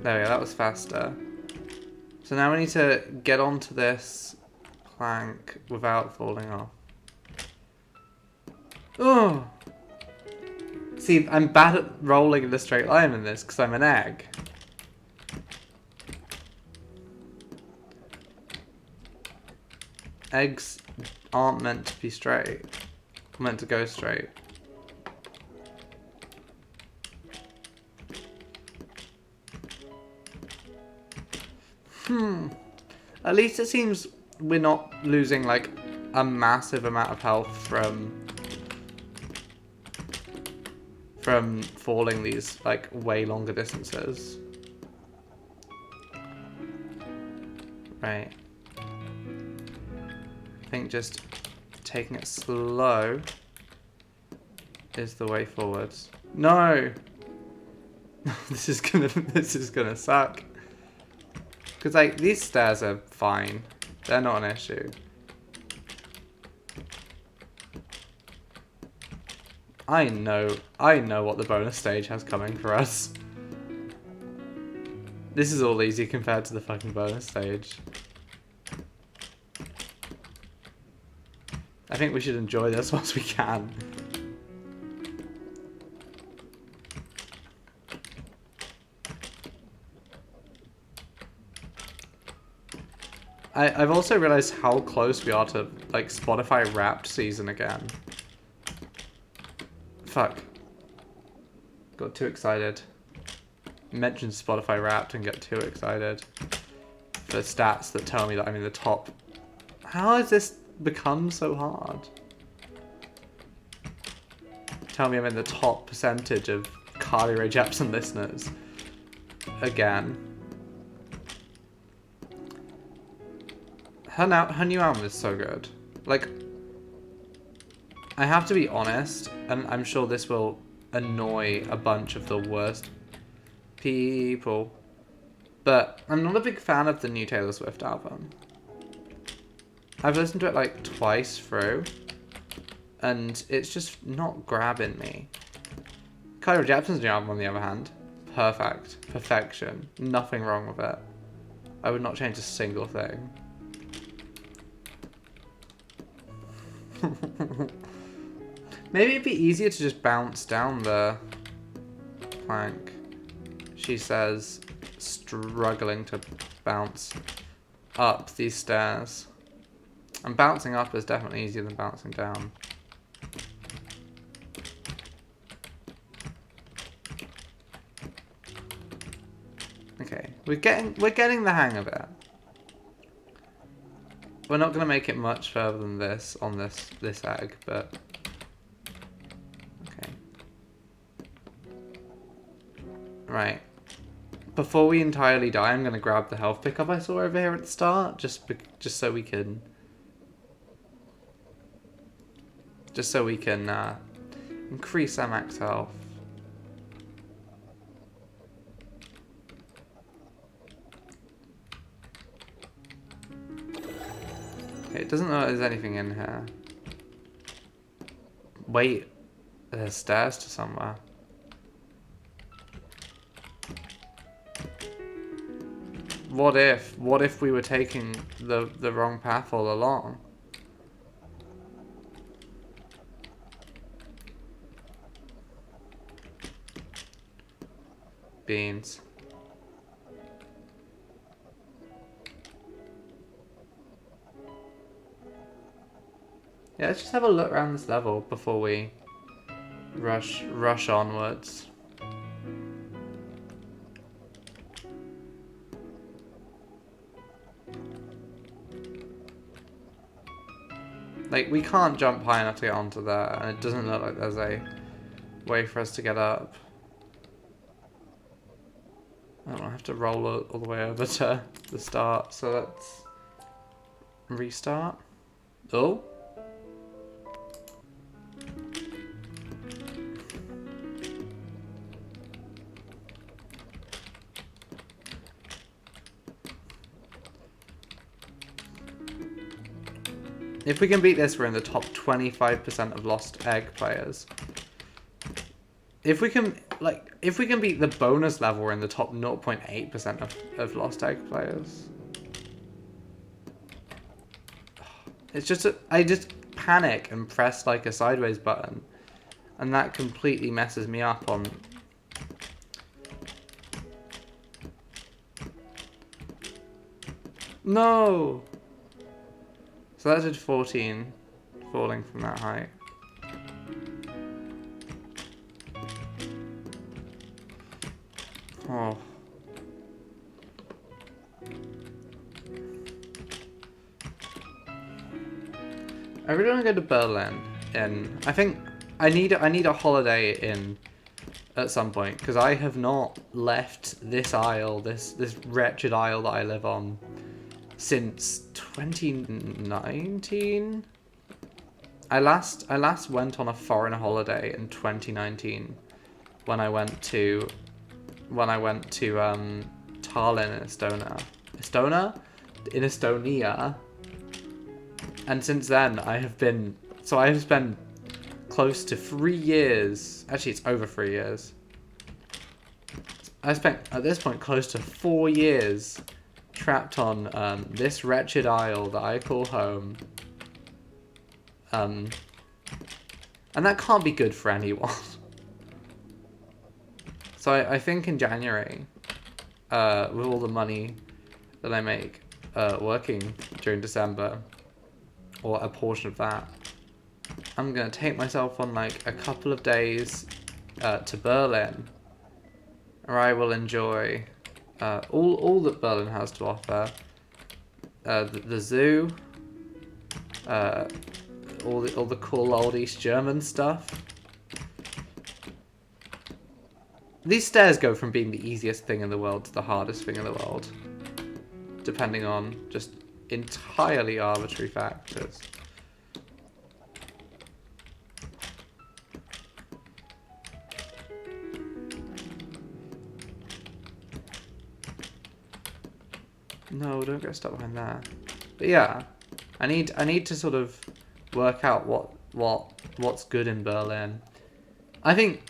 There we go, that was faster. So now we need to get onto this plank without falling off. Oh! See, I'm bad at rolling in a straight line in this because I'm an egg. Eggs aren't meant to be straight. Meant to go straight. At least it seems we're not losing like a massive amount of health from falling these like way longer distances. Right. I think just taking it slow is the way forwards. No! This is gonna suck. Because, like, these stairs are fine. They're not an issue. I know what the bonus stage has coming for us. This is all easy compared to the fucking bonus stage. I think we should enjoy this whilst we can. I've also realized how close we are to, like, Spotify Wrapped season again. Fuck. Got too excited. Mentioned Spotify Wrapped and get too excited. For stats that tell me that I'm in the top. How has this become so hard? tell me I'm in the top percentage of Carly Rae Jepsen listeners. Again. Her new album is so good. Like, I have to be honest, and I'm sure this will annoy a bunch of the worst people, but I'm not a big fan of the new Taylor Swift album. I've listened to it like twice through, and it's just not grabbing me. Carly Rae Jepsen's new album, on the other hand, perfect. Perfection. Nothing wrong with it. I would not change a single thing. Maybe it'd be easier to just bounce down the plank. She says, struggling to bounce up these stairs. And bouncing up is definitely easier than bouncing down. Okay, we're getting the hang of it. We're not gonna make it much further than this on this egg, but okay. Right. Before we entirely die, I'm gonna grab the health pickup I saw over here at the start, just so we can increase our max health. Okay, it doesn't look like there's anything in here. Wait, there's stairs to somewhere. What if we were taking the wrong path all along? Beans. Yeah, let's just have a look around this level before we rush onwards. Like, we can't jump high enough to get onto there, and it doesn't look like there's a way for us to get up. I don't have to roll all the way over to the start, so let's restart. Oh. If we can beat this, we're in the top 25% of Lost Egg players. If we can beat the bonus level, we're in the top 0.8% of Lost Egg players. It's just, I just panic and press like a sideways button, and that completely messes me up on... No! So that did 14, falling from that height. Oh. I really want to go to Berlin. I think I need a holiday in at some point, because I have not left this isle, this wretched isle that I live on, since 2019. I last went on a foreign holiday in 2019 when I went to Tallinn in Estonia, and since then I have spent close to 3 years. Actually, it's over 3 years. I spent at this point close to 4 years trapped on this wretched isle that I call home. And that can't be good for anyone. So I think in January, with all the money that I make working during December, or a portion of that, I'm going to take myself on like a couple of days to Berlin, where I will enjoy all that Berlin has to offer. The zoo, all the cool old East German stuff, These stairs go from being the easiest thing in the world to the hardest thing in the world. Depending on just entirely arbitrary factors. No, don't get stuck behind there. But yeah, I need to sort of work out what's good in Berlin. I think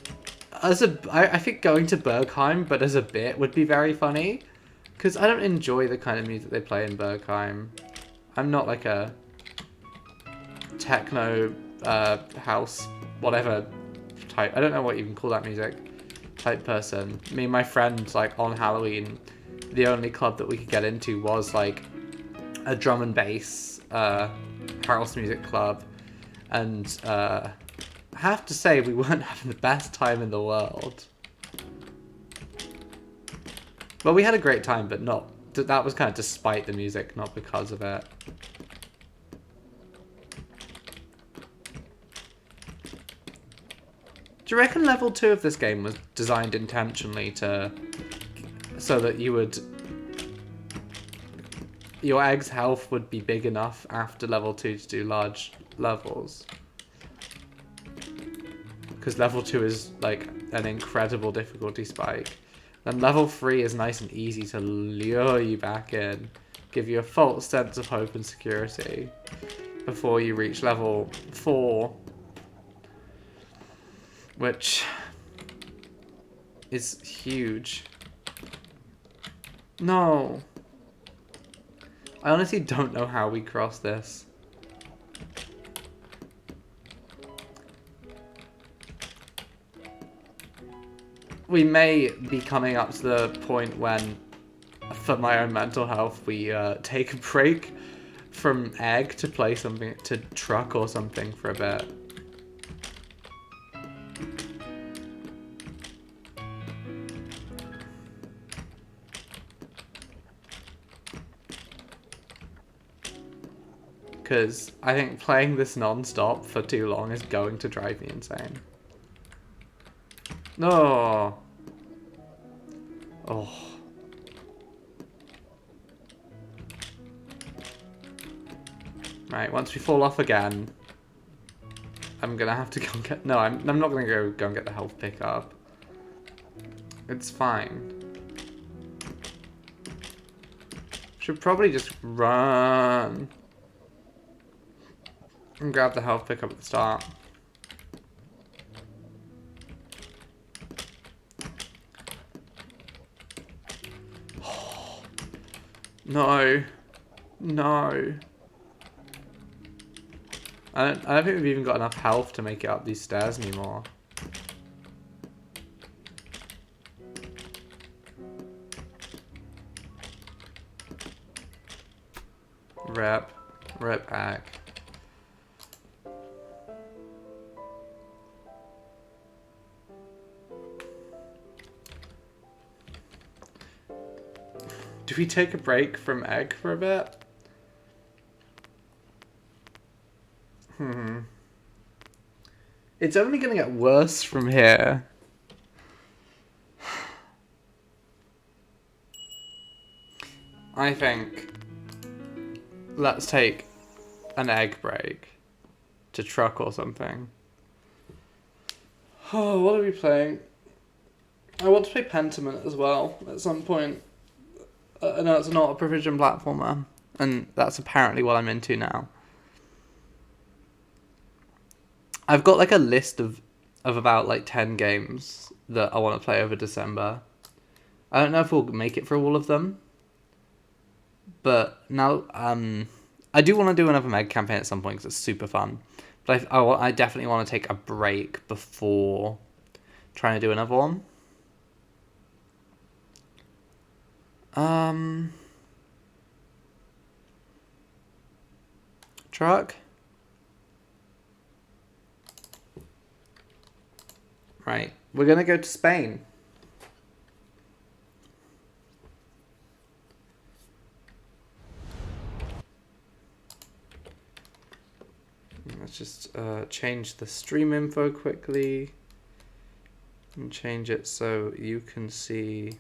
I think going to Bergheim, but as a bit, would be very funny, because I don't enjoy the kind of music they play in Bergheim. I'm not like a techno house whatever type. I don't know what you can call that music type person. Me and my friend, like on Halloween, the only club that we could get into was like a drum and bass house music club, and I have to say we weren't having the best time in the world. Well, we had a great time, but not that was kind of despite the music, not because of it. Do you reckon level 2 of this game was designed intentionally so that your egg's health would be big enough after level 2 to do large levels? Because level 2 is like an incredible difficulty spike. And level 3 is nice and easy to lure you back in, give you a false sense of hope and security before you reach level 4. Which is huge. No. I honestly don't know how we cross this. We may be coming up to the point when, for my own mental health, we take a break from Egg to play something, to Truck or something for a bit. Because I think playing this non-stop for too long is going to drive me insane. No. Oh. Right, once we fall off again, I'm gonna have to go and get... No, I'm not gonna go and get the health pickup. It's fine. Should probably just run and grab the health pickup at the start. No. No. I don't think we've even got enough health to make it up these stairs anymore. Rip. Rip back. Do we take a break from Egg for a bit? It's only gonna get worse from here. I think let's take an Egg break to Truck or something. Oh, what are we playing? I want to play Pentiment as well at some point. No, it's not a Provision platformer, and that's apparently what I'm into now. I've got like a list of about like 10 games that I want to play over December. I don't know if we'll make it for all of them, but now I do want to do another Meg campaign at some point because it's super fun. But I definitely want to take a break before trying to do another one. Truck. Right, we're gonna go to Spain. Let's just change the stream info quickly. And change it so you can see.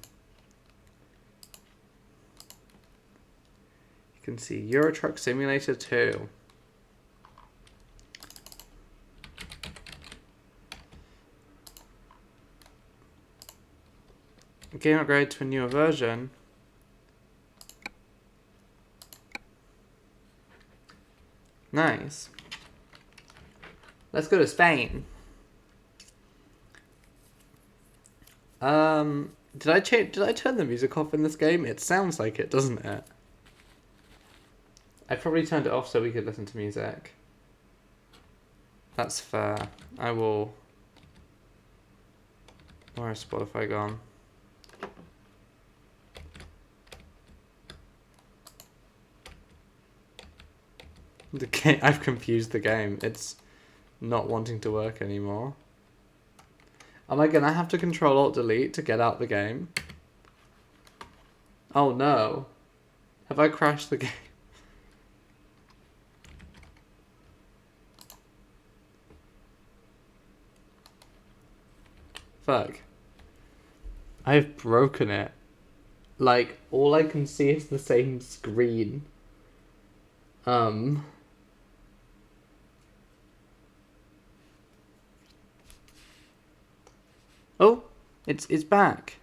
You can see Euro Truck Simulator 2. Game upgrade to a newer version. Nice. Let's go to Spain. Did I turn the music off in this game? It sounds like it, doesn't it? I probably turned it off so we could listen to music. That's fair. I will. Where is Spotify gone? The game, I've confused the game. It's not wanting to work anymore. Am I gonna have to Control-Alt-Delete to get out the game? Oh no. Have I crashed the game? Fuck. I've broken it. Like, all I can see is the same screen. Oh, it's back.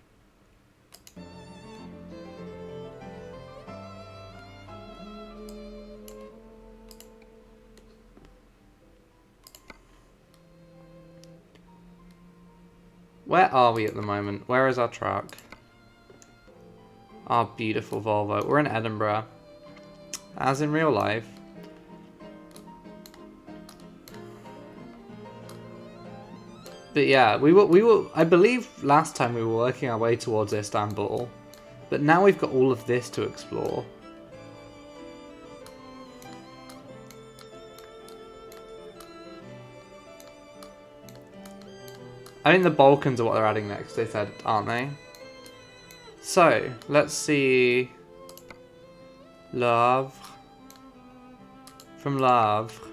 Where are we at the moment? Where is our truck? Our beautiful Volvo. We're in Edinburgh. As in real life. But yeah, we were I believe last time we were working our way towards Istanbul. But now we've got all of this to explore. I think the Balkans are what they're adding next, they said, aren't they? So, let's see. Le Havre. From Le Havre.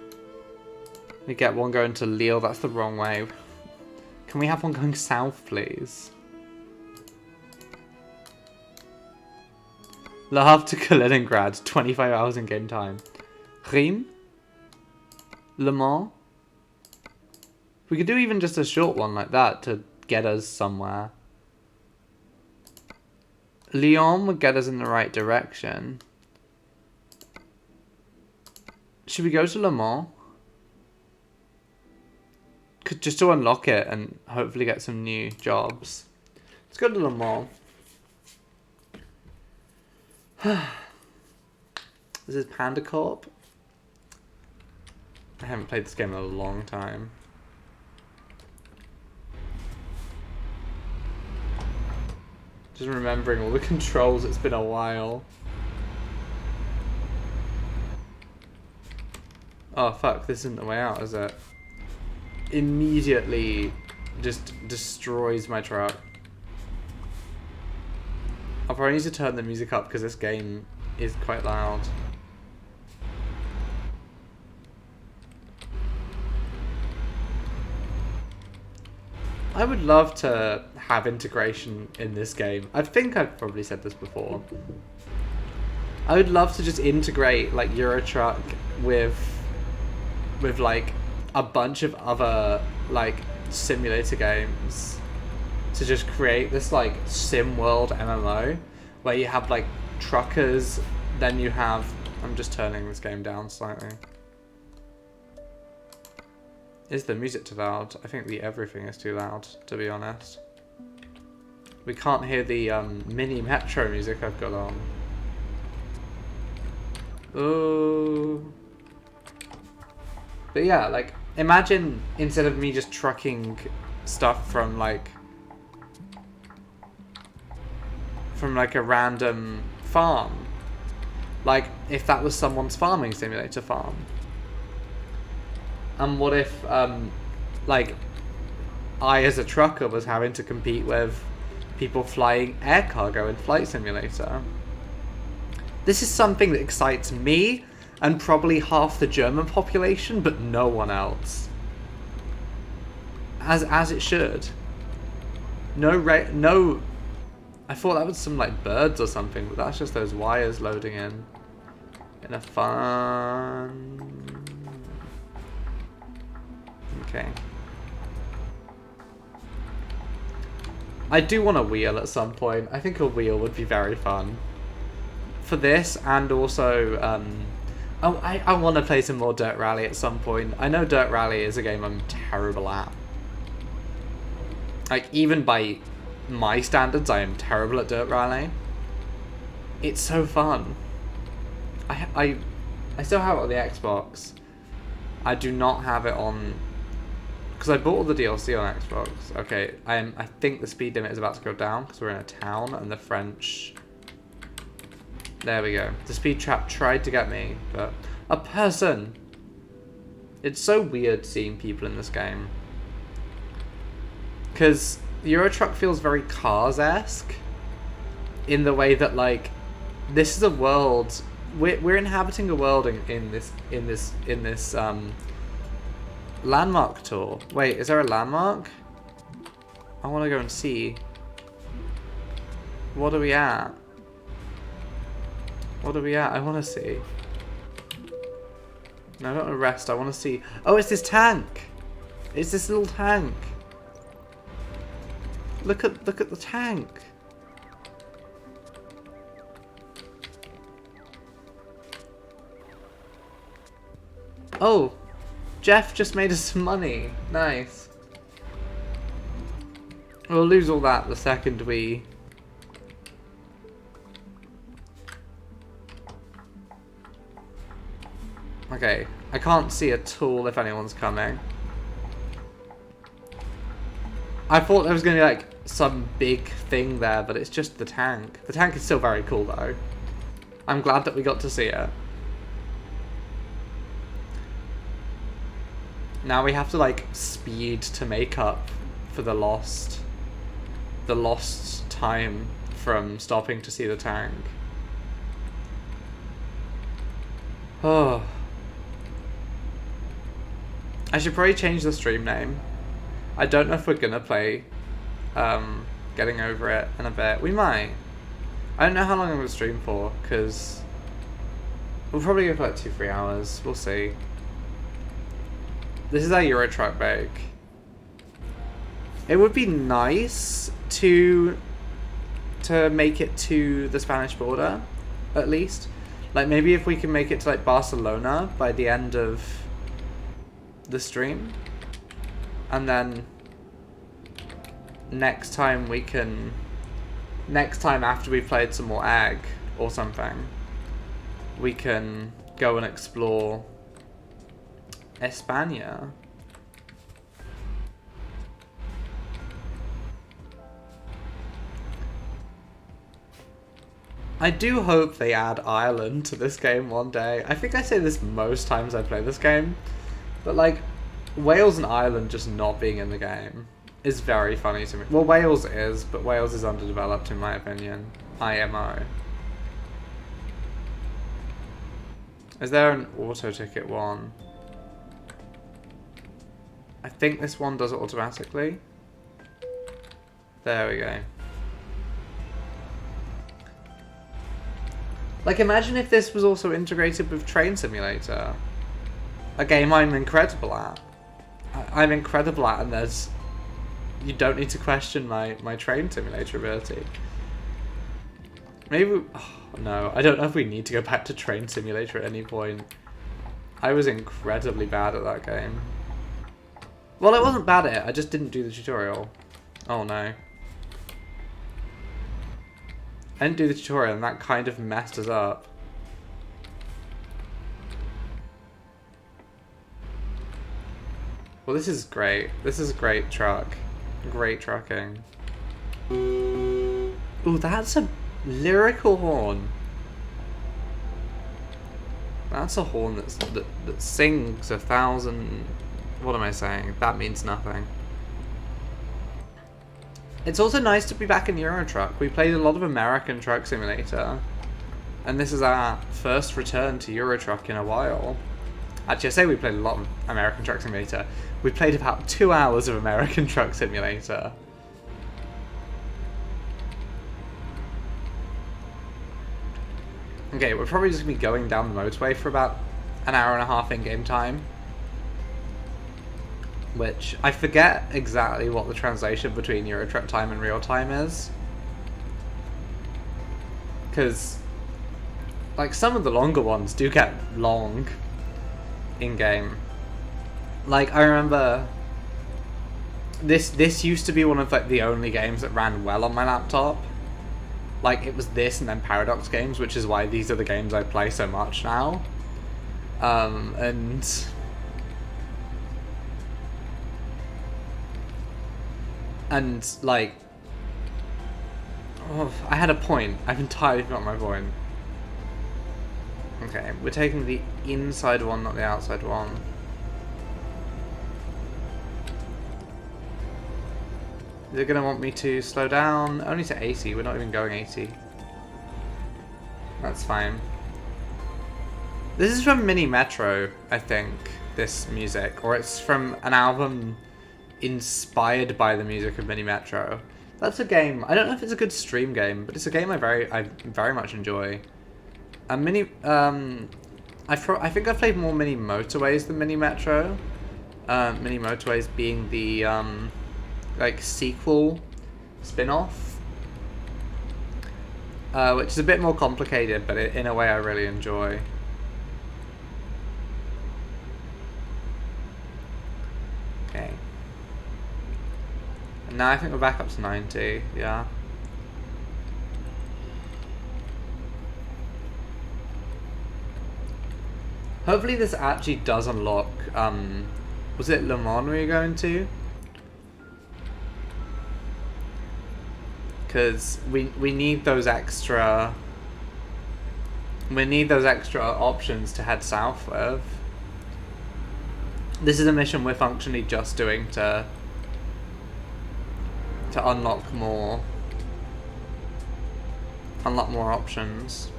We get one going to Lille, that's the wrong way. Can we have one going south, please? Le Havre to Kaliningrad, 25 hours in game time. Reims? Le Mans? We could do even just a short one like that to get us somewhere. Lyon would get us in the right direction. Should we go to Le Mans? Just to unlock it and hopefully get some new jobs. Let's go to Le Mans. This is Panda Corp. I haven't played this game in a long time. Just remembering all the controls, it's been a while. Oh fuck, this isn't the way out, is it? Immediately just destroys my truck. I'll probably need to turn the music up because this game is quite loud. I would love to have integration in this game. I think I've probably said this before. I would love to just integrate like Euro Truck with like a bunch of other like simulator games to just create this like sim world MMO where you have like truckers, then you have, I'm just turning this game down slightly. Is the music too loud? I think everything is too loud, to be honest. We can't hear the mini Metro music I've got on. Oh. But yeah, like, imagine instead of me just trucking stuff from like a random farm, like if that was someone's farming simulator farm. And what if like I as a trucker was having to compete with people flying air cargo in Flight Simulator? This is something that excites me and probably half the German population, but no one else. As it should. No. I thought that was some like birds or something, but that's just those wires loading in a fun. Okay. I do want a wheel at some point. I think a wheel would be very fun for this, and also I want to play some more Dirt Rally at some point. I know Dirt Rally is a game I'm terrible at. Like, even by my standards, I am terrible at Dirt Rally. It's so fun. I still have it on the Xbox. I do not have it on... Because I bought all the DLC on Xbox. Okay, I think the speed limit is about to go down because we're in a town and the French... There we go. The speed trap tried to get me, but... A person! It's so weird seeing people in this game. Because Euro Truck feels very Cars-esque. In the way that, like... This is a world... We're inhabiting a world in this landmark tour. Wait, is there a landmark? I want to go and see. What are we at? What are we at? I want to see. No, I don't want to rest. I want to see. Oh, it's this tank. It's this little tank. Look at the tank. Oh, Jeff just made us some money. Nice. We'll lose all that the second we... Okay, I can't see at all if anyone's coming. I thought there was going to be like some big thing there, but it's just the tank. The tank is still very cool though. I'm glad that we got to see it. Now we have to like speed to make up for the lost time from stopping to see the tank. Oh. I should probably change the stream name. I don't know if we're gonna play Getting Over It in a bit. We might. I don't know how long I'm gonna stream for, because we'll probably go for like 2-3 hours. We'll see. This is our Euro Truck bike. It would be nice to make it to the Spanish border, at least. Like maybe if we can make it to like Barcelona by the end of the stream, and then next time after we've played some more Egg or something, we can go and explore España. I do hope they add Ireland to this game one day. I think I say this most times I play this game, but like Wales and Ireland just not being in the game is very funny to me. Well, Wales is, but Wales is underdeveloped in my opinion. IMO. Is there an auto ticket one? I think this one does it automatically. There we go. Like, imagine if this was also integrated with Train Simulator. A game I'm incredible at. I'm incredible at, and there's... You don't need to question my Train Simulator ability. Maybe... Oh, no, I don't know if we need to go back to Train Simulator at any point. I was incredibly bad at that game. Well, I wasn't bad at it, I just didn't do the tutorial. Oh no. I didn't do the tutorial and that kind of messed us up. Well, this is great. This is a great truck. Great trucking. Ooh, that's a lyrical horn. That's a horn that sings 1,000... What am I saying? That means nothing. It's also nice to be back in Euro Truck. We played a lot of American Truck Simulator, and this is our first return to Euro Truck in a while. Actually, I say we played a lot of American Truck Simulator. We played about 2 hours of American Truck Simulator. Okay, we're probably just gonna be going down the motorway for about an hour and a half in-game time. Which, I forget exactly what the translation between Euro Truck time and real time is. Because, like, some of the longer ones do get long in-game. Like, I remember this used to be one of, like, the only games that ran well on my laptop. Like, it was this and then Paradox games, which is why these are the games I play so much now. And like, oh, I had a point. I've entirely forgotten my point. Okay, we're taking the inside one, not the outside one. They're gonna want me to slow down only to 80. We're not even going 80. That's fine. This is from Mini Metro, I think, this music. Or it's from an album inspired by the music of Mini Metro. That's a game, I don't know if it's a good stream game, but it's a game I very much enjoy. I think I've played more Mini Motorways than Mini Metro. Mini Motorways being the like sequel spin-off, which is a bit more complicated, but in a way I really enjoy. Okay. And now I think we're back up to 90, yeah. Hopefully this actually does unlock, was it Le Mans we were going to? Because we need those extra... We need those extra options to head south with. This is a mission we're functionally just doing to unlock more options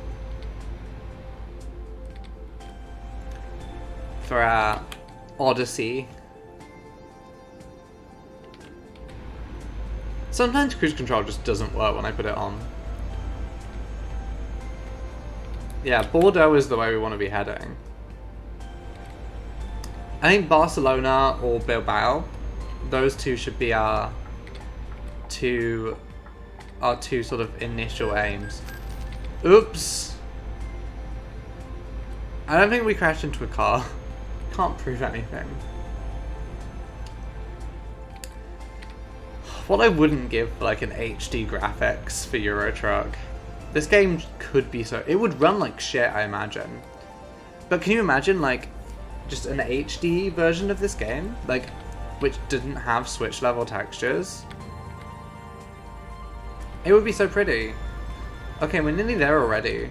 for our Odyssey. Sometimes cruise control just doesn't work when I put it on. Yeah, Bordeaux is the way we want to be heading. I think Barcelona or Bilbao, those two should be our two sort of initial aims. Oops! I don't think we crashed into a car. Can't prove anything. What I wouldn't give for like an HD graphics for Euro Truck. This game could be so... It would run like shit, I imagine. But can you imagine like just an HD version of this game? Like, which didn't have Switch level textures? It would be so pretty. Okay, we're nearly there already.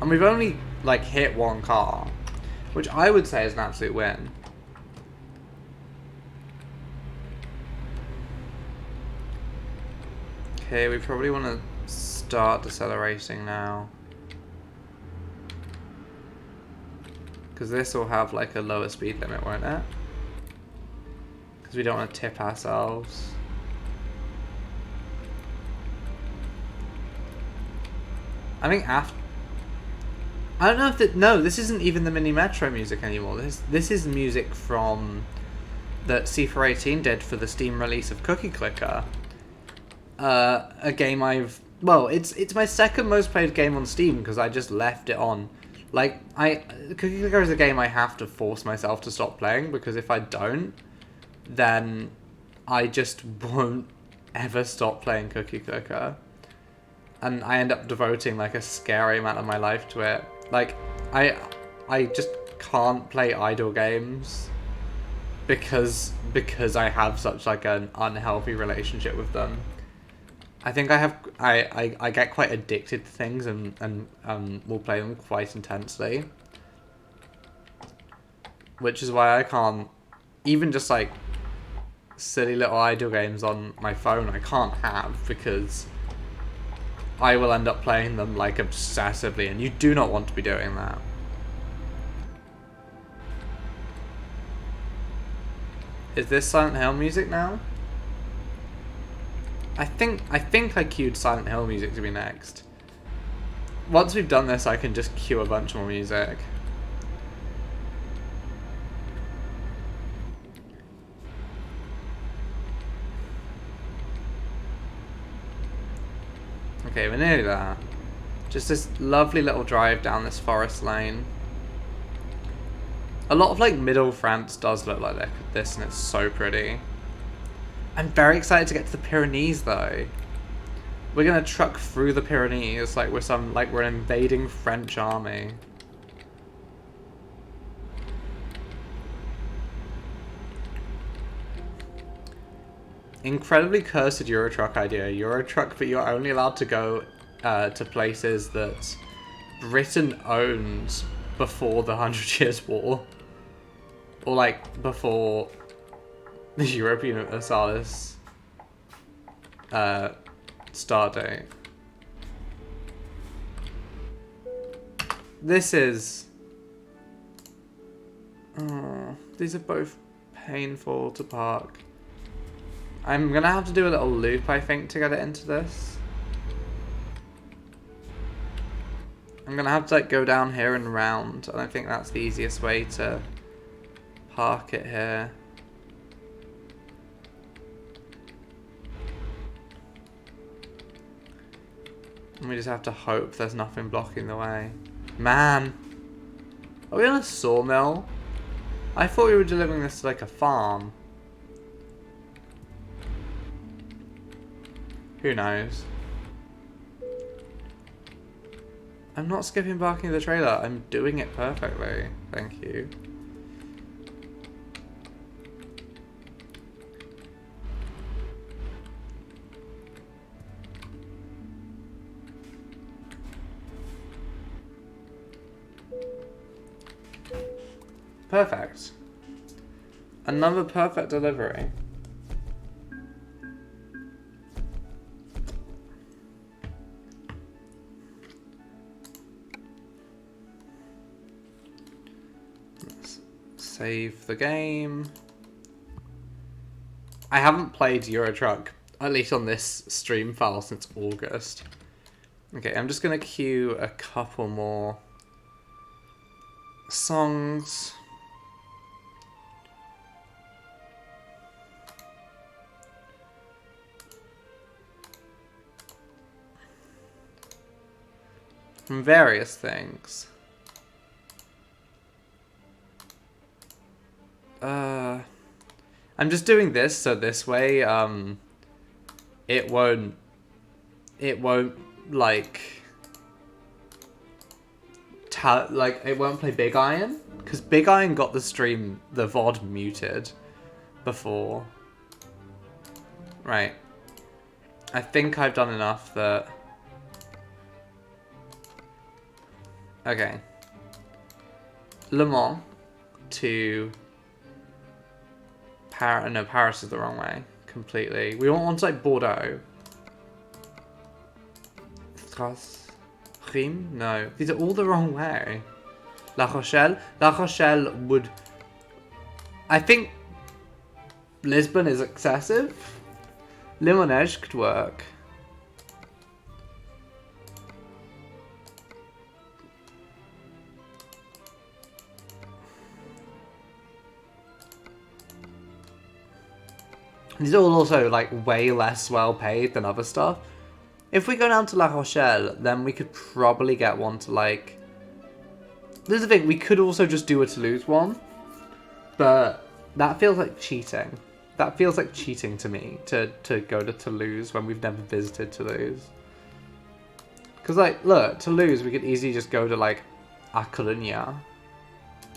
And we've only like hit one car, which I would say is an absolute win. Okay, we probably want to start decelerating now. Because this will have like a lower speed limit, won't it? Because we don't want to tip ourselves. I think after... I don't know if that... No, this isn't even the Mini Metro music anymore. This is music from... that C418 did for the Steam release of Cookie Clicker. A game I've... Well, it's my second most played game on Steam because I just left it on. Like, Cookie Clicker is a game I have to force myself to stop playing because if I don't, then I just won't ever stop playing Cookie Clicker. And I end up devoting like a scary amount of my life to it. Like, I just can't play idle games because I have such like an unhealthy relationship with them. I think I get quite addicted to things and will play them quite intensely. Which is why I can't, even just like silly little idle games on my phone I can't have because I will end up playing them like obsessively and you do not want to be doing that. Is this Silent Hill music now? I think I queued Silent Hill music to be next. Once we've done this, I can just cue a bunch more music. Okay, we're nearly there. Just this lovely little drive down this forest lane. A lot of like middle France does look like this, and it's so pretty. I'm very excited to get to the Pyrenees though. We're gonna truck through the Pyrenees like we're an invading French army. Incredibly cursed Eurotruck idea. Eurotruck, but you're only allowed to go to places that Britain owned before the 100 Years' War. Or like before the European Universalis start date. This is... Oh, these are both painful to park. I'm gonna have to do a little loop, I think, to get it into this. I'm gonna have to like go down here and round, and I think that's the easiest way to park it here. And we just have to hope there's nothing blocking the way. Man! Are we on a sawmill? I thought we were delivering this to like a farm. Who knows? I'm not skipping barking the trailer. I'm doing it perfectly. Thank you. Perfect. Another perfect delivery. Let's save the game. I haven't played Eurotruck, at least on this stream file, since August. Okay, I'm just gonna queue a couple more songs. From various things. I'm just doing this so this way it won't like it won't play Big Iron, because Big Iron got the VOD muted before. Right. I think I've done enough that... Okay. Le Mans to Paris. No, Paris is the wrong way. Completely. We want to like Bordeaux. Stras. Rheims? No. These are all the wrong way. La Rochelle? La Rochelle would... I think Lisbon is excessive. Limoges could work. These are all also like way less well paid than other stuff. If we go down to La Rochelle, then we could probably get one to like... This is the thing, we could also just do a Toulouse one. But that feels like cheating. That feels like cheating to me, to go to Toulouse when we've never visited Toulouse. Because like, look, Toulouse, we could easily just go to like A Coruña.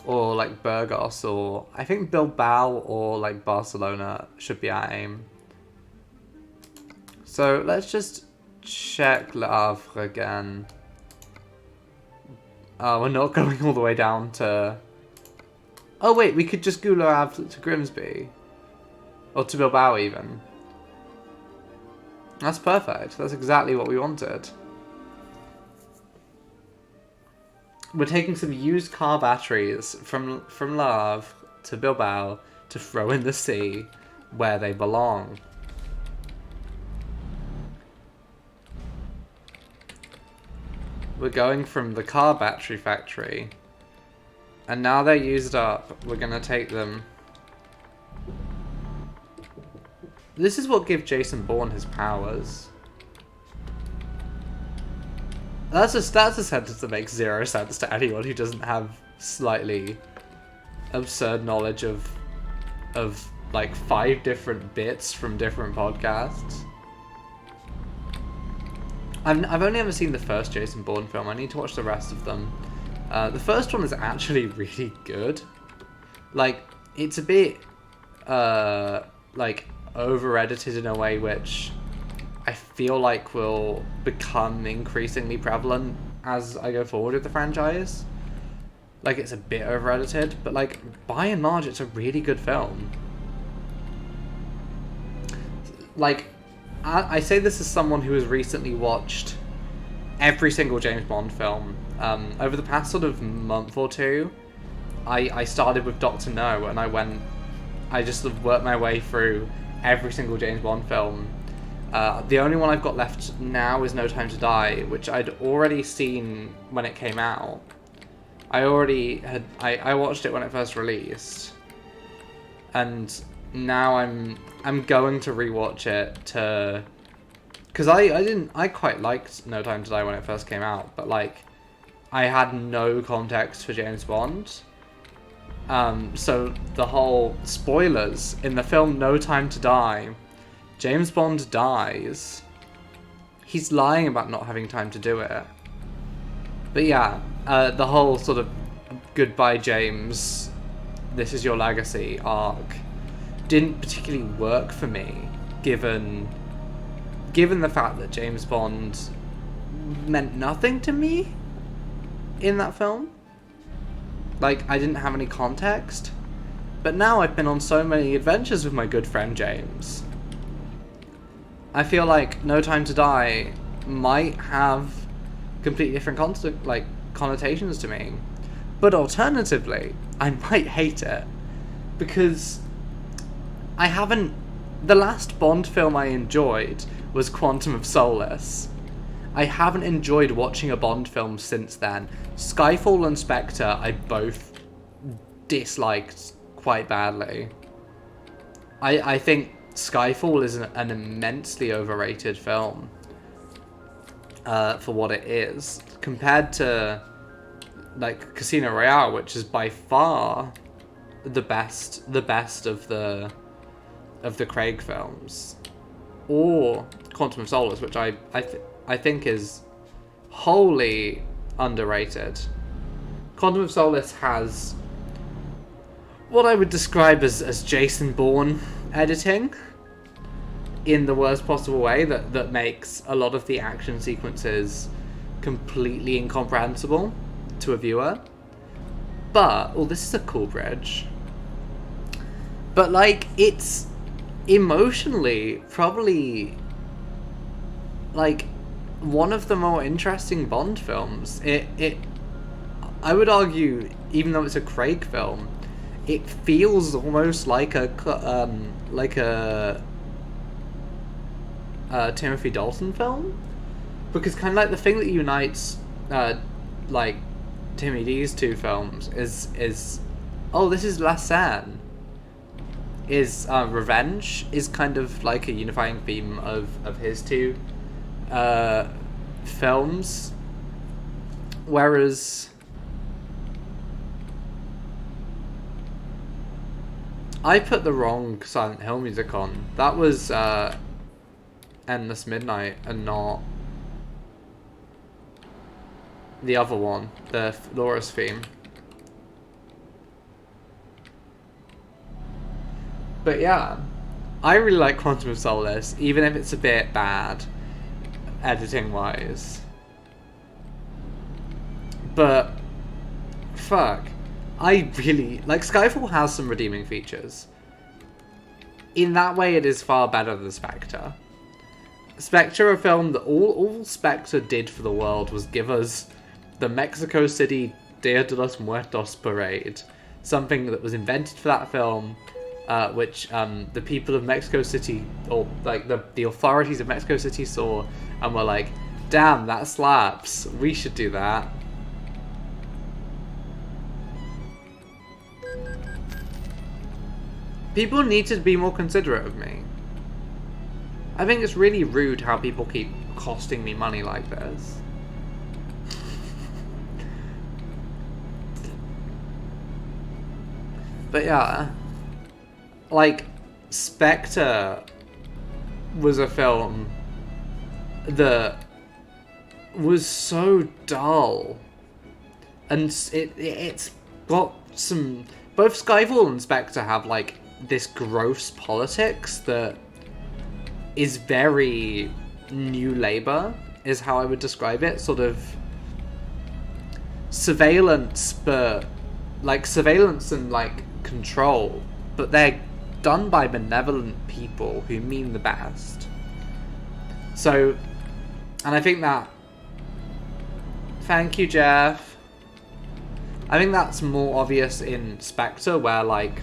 Or like Burgos, or I think Bilbao or like Barcelona should be our aim. So let's just check Le Havre again. We're not going all the way down to... Oh wait, we could just go Le Havre to Grimsby. Or to Bilbao even. That's perfect. That's exactly what we wanted. We're taking some used car batteries from Le Havre to Bilbao to throw in the sea where they belong. We're going from the car battery factory. And now they're used up, we're gonna take them. This is what gives Jason Bourne his powers. That's a sentence that makes zero sense to anyone who doesn't have slightly absurd knowledge of like 5 different bits from different podcasts. I've only ever seen the first Jason Bourne film. I need to watch the rest of them. The first one is actually really good. Like, it's a bit like over-edited in a way which I feel like will become increasingly prevalent as I go forward with the franchise. Like, it's a bit over-edited, but like, by and large, it's a really good film. Like, I say this as someone who has recently watched every single James Bond film. Over the past sort of month or two, I started with Dr. No, and I just sort of worked my way through every single James Bond film. The only one I've got left now is No Time to Die, which I'd already seen when it came out. I watched it when it first released, and now I'm going to rewatch it because I quite liked No Time to Die when it first came out, but like I had no context for James Bond. So the whole spoilers in the film No Time to Die, James Bond dies. He's lying about not having time to do it. But yeah, the whole sort of goodbye James, this is your legacy arc didn't particularly work for me, given the fact that James Bond meant nothing to me in that film. Like, I didn't have any context. But now I've been on so many adventures with my good friend James. I feel like No Time to Die might have completely different connotations to me. But alternatively, I might hate it. Because the last Bond film I enjoyed was Quantum of Solace. I haven't enjoyed watching a Bond film since then. Skyfall and Spectre I both disliked quite badly. I think Skyfall is an immensely overrated film for what it is, compared to like Casino Royale, which is by far the best of the Craig films, or Quantum of Solace, which I think is wholly underrated. Quantum of Solace has what I would describe as Jason Bourne editing in the worst possible way that makes a lot of the action sequences completely incomprehensible to a viewer. But, well, this is a cool bridge. But, like, it's emotionally probably, like, one of the more interesting Bond films. I would argue, even though it's a Craig film, it feels almost like a Timothy Dalton film, because kind of like the thing that unites like Timmy D's two films is this is La Seine. Is revenge is kind of like a unifying theme of his two films, whereas I put the wrong Silent Hill music on. That was Endless Midnight and not the other one, the Laura's theme. But yeah, I really like Quantum of Solace, even if it's a bit bad, editing-wise. But, fuck, I really... Like, Skyfall has some redeeming features. In that way, it is far better than Spectre. Spectre, a film that all Spectre did for the world was give us the Mexico City Dia de los Muertos parade. Something that was invented for that film, which the people of Mexico City, or like the authorities of Mexico City saw and were like, Damn, that slaps. We should do that. People need to be more considerate of me. I think it's really rude how people keep costing me money like this. But yeah, like, Spectre was a film that was so dull, and it's got some. Both Skyfall and Spectre have like this gross politics that is very New Labour, is how I would describe it. Sort of surveillance, but like surveillance and like control, but they're done by benevolent people who mean the best. So, and I think that, thank you, Jeff. I think that's more obvious in Spectre, where like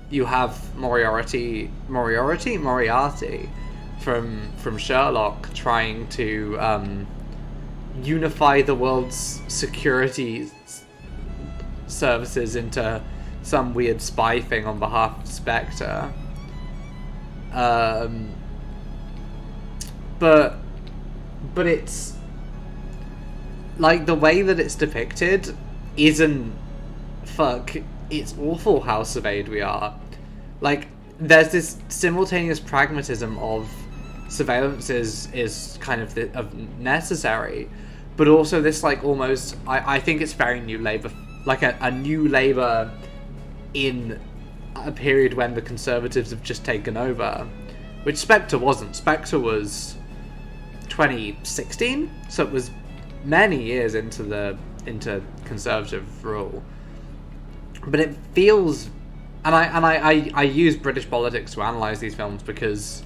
you have Moriarty from Sherlock trying to unify the world's security services into some weird spy thing on behalf of Spectre. But it's like the way that it's depicted isn't it's awful how surveyed we are. Like, there's this simultaneous pragmatism of surveillance is kind of necessary, but also this like almost I think it's very New Labour, like a New Labour in a period when the Conservatives have just taken over, which Spectre wasn't. Spectre was 2016, so it was many years into Conservative rule. But it feels, and I use British politics to analyse these films because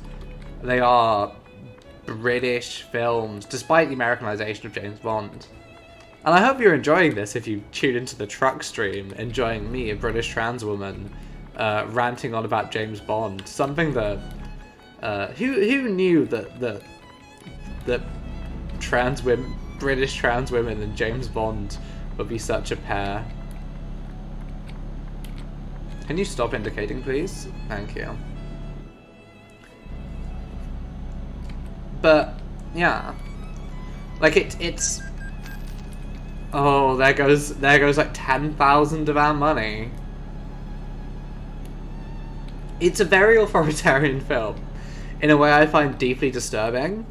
they are British films, despite the Americanization of James Bond. And I hope you're enjoying this if you tune into the truck stream, enjoying me, a British trans woman, ranting on about James Bond. Something that who knew that British trans women and James Bond would be such a pair. Can you stop indicating, please? Thank you. But yeah, like it's. Oh, there goes like 10,000 of our money. It's a very authoritarian film, in a way I find deeply disturbing.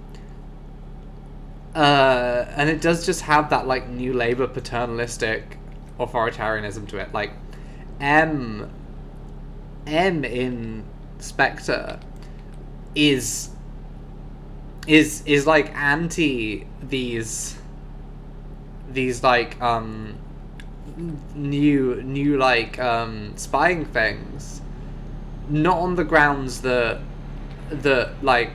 And it does just have that like New Labour paternalistic authoritarianism to it. Like M in Spectre is like anti these like new like spying things, not on the grounds that like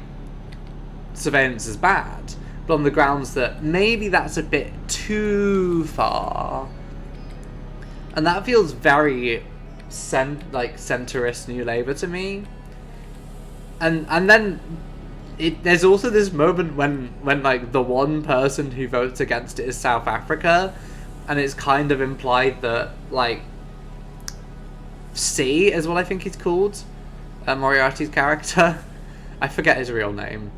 surveillance is bad, but on the grounds that maybe that's a bit too far, and that feels very centrist New Labour to me. And then there's also this moment when like the one person who votes against it is South Africa, and it's kind of implied that like C is what I think he's called, Moriarty's character. I forget his real name.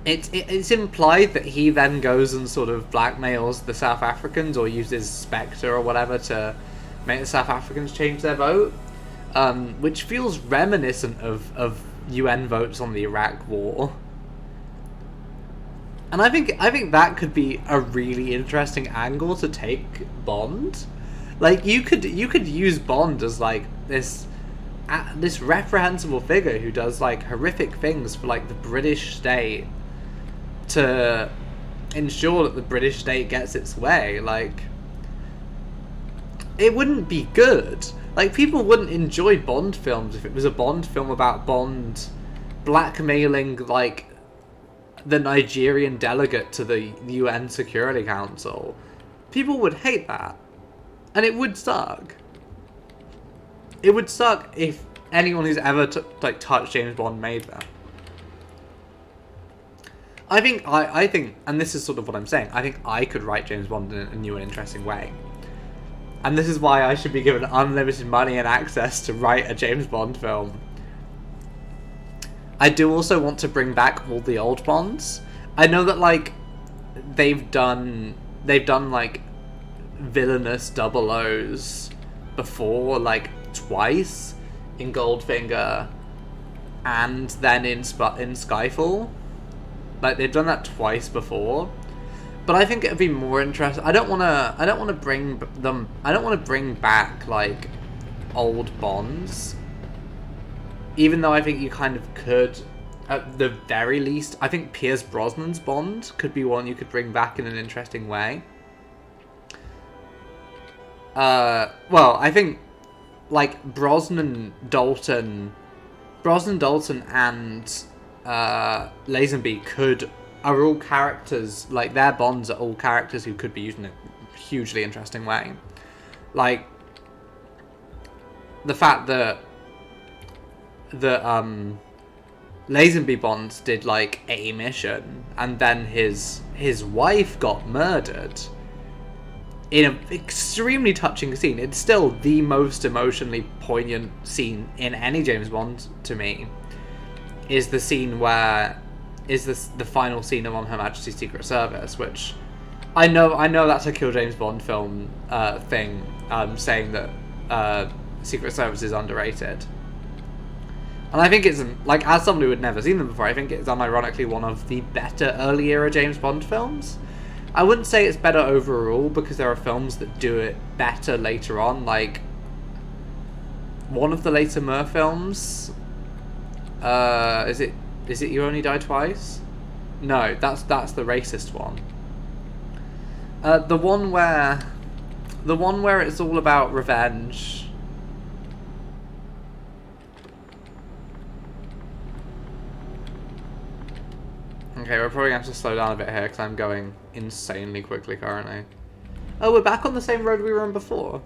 It's implied that he then goes and sort of blackmails the South Africans, or uses Spectre or whatever to make the South Africans change their vote, which feels reminiscent of UN votes on the Iraq War. And I think that could be a really interesting angle to take Bond. Like you could use Bond as like this reprehensible figure who does like horrific things for like the British state to ensure that the British state gets its way. Like, it wouldn't be good. Like, people wouldn't enjoy Bond films if it was a Bond film about Bond blackmailing, like, the Nigerian delegate to the UN Security Council. People would hate that. And it would suck. It would suck if anyone who's ever touched James Bond made that. I think, and this is sort of what I'm saying, I think I could write James Bond in a new and interesting way. And this is why I should be given unlimited money and access to write a James Bond film. I do also want to bring back all the old Bonds. I know that, like, they've done like villainous double O's before, like twice in Goldfinger and then in Skyfall. Like, they've done that twice before. But I think it'd be more interesting. I don't want to bring back like old Bonds. Even though I think you kind of could, at the very least, I think Pierce Brosnan's Bond could be one you could bring back in an interesting way. Well, I think like Brosnan, Dalton, and Lazenby are all characters, like their Bonds are all characters who could be used in a hugely interesting way. Like the fact that Lazenby Bond did like a mission and then his wife got murdered in an extremely touching scene. It's still the most emotionally poignant scene in any James Bond to me. Is the scene where the final scene of On Her Majesty's Secret Service, which I know that's a Kill James Bond film thing, saying that Secret Service is underrated. And I think it's, like, as someone who had never seen them before, I think it's unironically one of the better early era James Bond films. I wouldn't say it's better overall, because there are films that do it better later on, like one of the later Mur films. Is it You Only Die Twice? No, that's the racist one. The one where it's all about revenge. Okay, we're probably going to have to slow down a bit here because I'm going insanely quickly currently. Oh, we're back on the same road we were on before.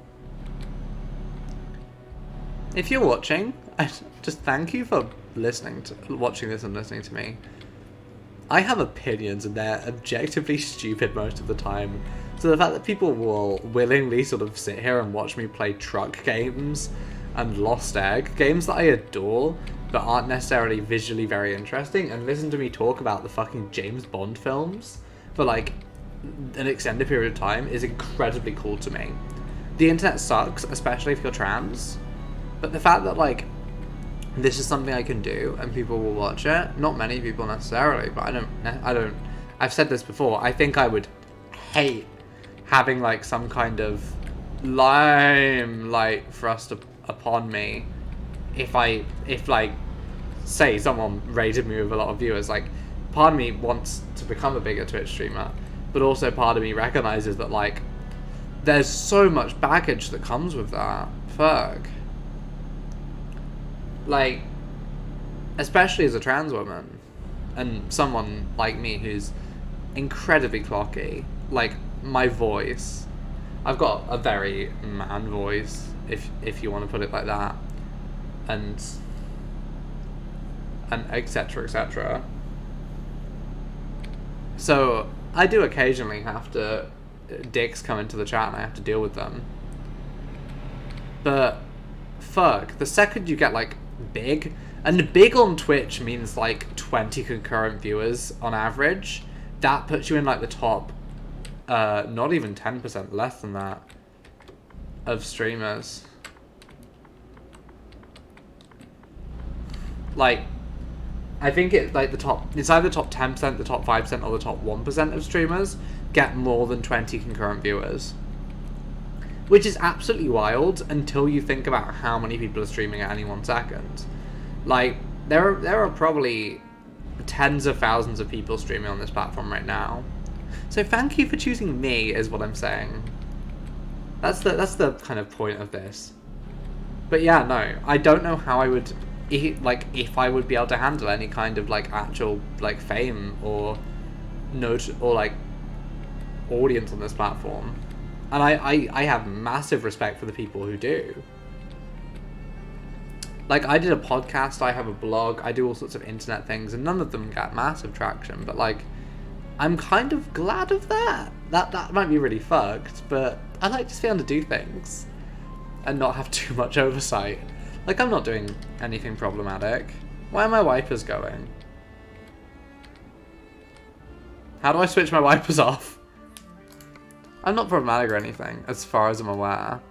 If you're watching, just thank you for watching this and listening to me. I have opinions and they're objectively stupid most of the time. So the fact that people will willingly sort of sit here and watch me play truck games and Lost Egg, games that I adore, but aren't necessarily visually very interesting, and listen to me talk about the fucking James Bond films for like an extended period of time is incredibly cool to me. The internet sucks, especially if you're trans, but the fact that like this is something I can do and people will watch it, not many people necessarily, but I don't, I've said this before, I think I would hate having like some kind of limelight thrust upon me if like, say someone rated me with a lot of viewers. Like, part of me wants to become a bigger Twitch streamer, but also part of me recognizes that like there's so much baggage that comes with that. Fuck. Like, especially as a trans woman and someone like me who's incredibly clocky, like my voice, I've got a very man voice, if you want to put it like that, and etc, etc. So I do occasionally have to, dicks come into the chat and I have to deal with them, but fuck, the second you get like big, and big on Twitch means like 20 concurrent viewers on average, that puts you in like the top not even 10%, less than that, of streamers. Like, I think it's like it's either the top 10%, the top 5%, or the top 1% of streamers get more than 20 concurrent viewers. Which is absolutely wild until you think about how many people are streaming at any 1 second. Like, there are probably tens of thousands of people streaming on this platform right now. So thank you for choosing me, is what I'm saying. That's the kind of point of this. But yeah, no, I don't know how I would, if I would be able to handle any kind of like actual like fame or note or like audience on this platform. And I have massive respect for the people who do. Like, I did a podcast, I have a blog, I do all sorts of internet things, and none of them get massive traction, but, like, I'm kind of glad of that. That might be really fucked, but I like to be able to do things and not have too much oversight. Like, I'm not doing anything problematic. Why are my wipers going? How do I switch my wipers off? I'm not problematic or anything, as far as I'm aware.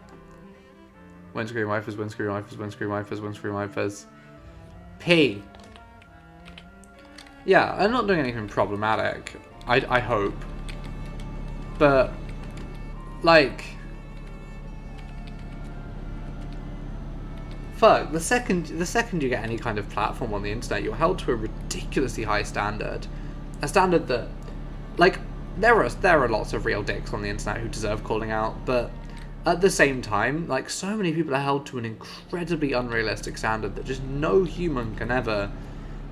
Windscreen wipers, windscreen wipers, windscreen wipers, windscreen wipers. P. Yeah, I'm not doing anything problematic. I hope. But, like... Fuck, the second you get any kind of platform on the internet, you're held to a ridiculously high standard. A standard that... Like, there are lots of real dicks on the internet who deserve calling out, but at the same time, like, so many people are held to an incredibly unrealistic standard that just no human can ever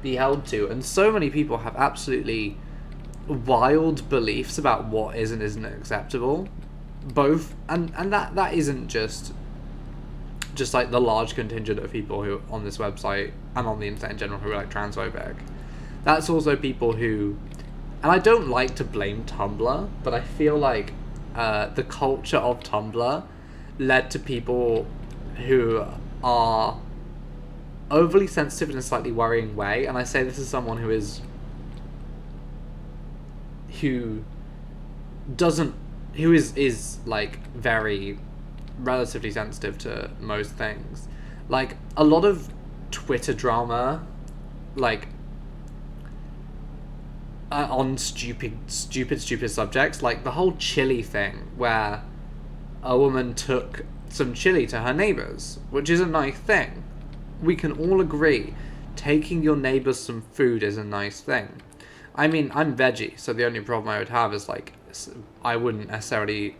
be held to, and so many people have absolutely wild beliefs about what is and isn't acceptable. Both, and that isn't just like the large contingent of people who on this website and on the internet in general who are like transphobic. That's also people who, and I don't like to blame Tumblr, but I feel like the culture of Tumblr led to people who are overly sensitive in a slightly worrying way, and I say this as someone who is like very relatively sensitive to most things. Like, a lot of Twitter drama, like, on stupid subjects, like the whole chili thing, where a woman took some chili to her neighbours, which is a nice thing. We can all agree, taking your neighbours some food is a nice thing. I mean, I'm veggie, so the only problem I would have is, like, I wouldn't necessarily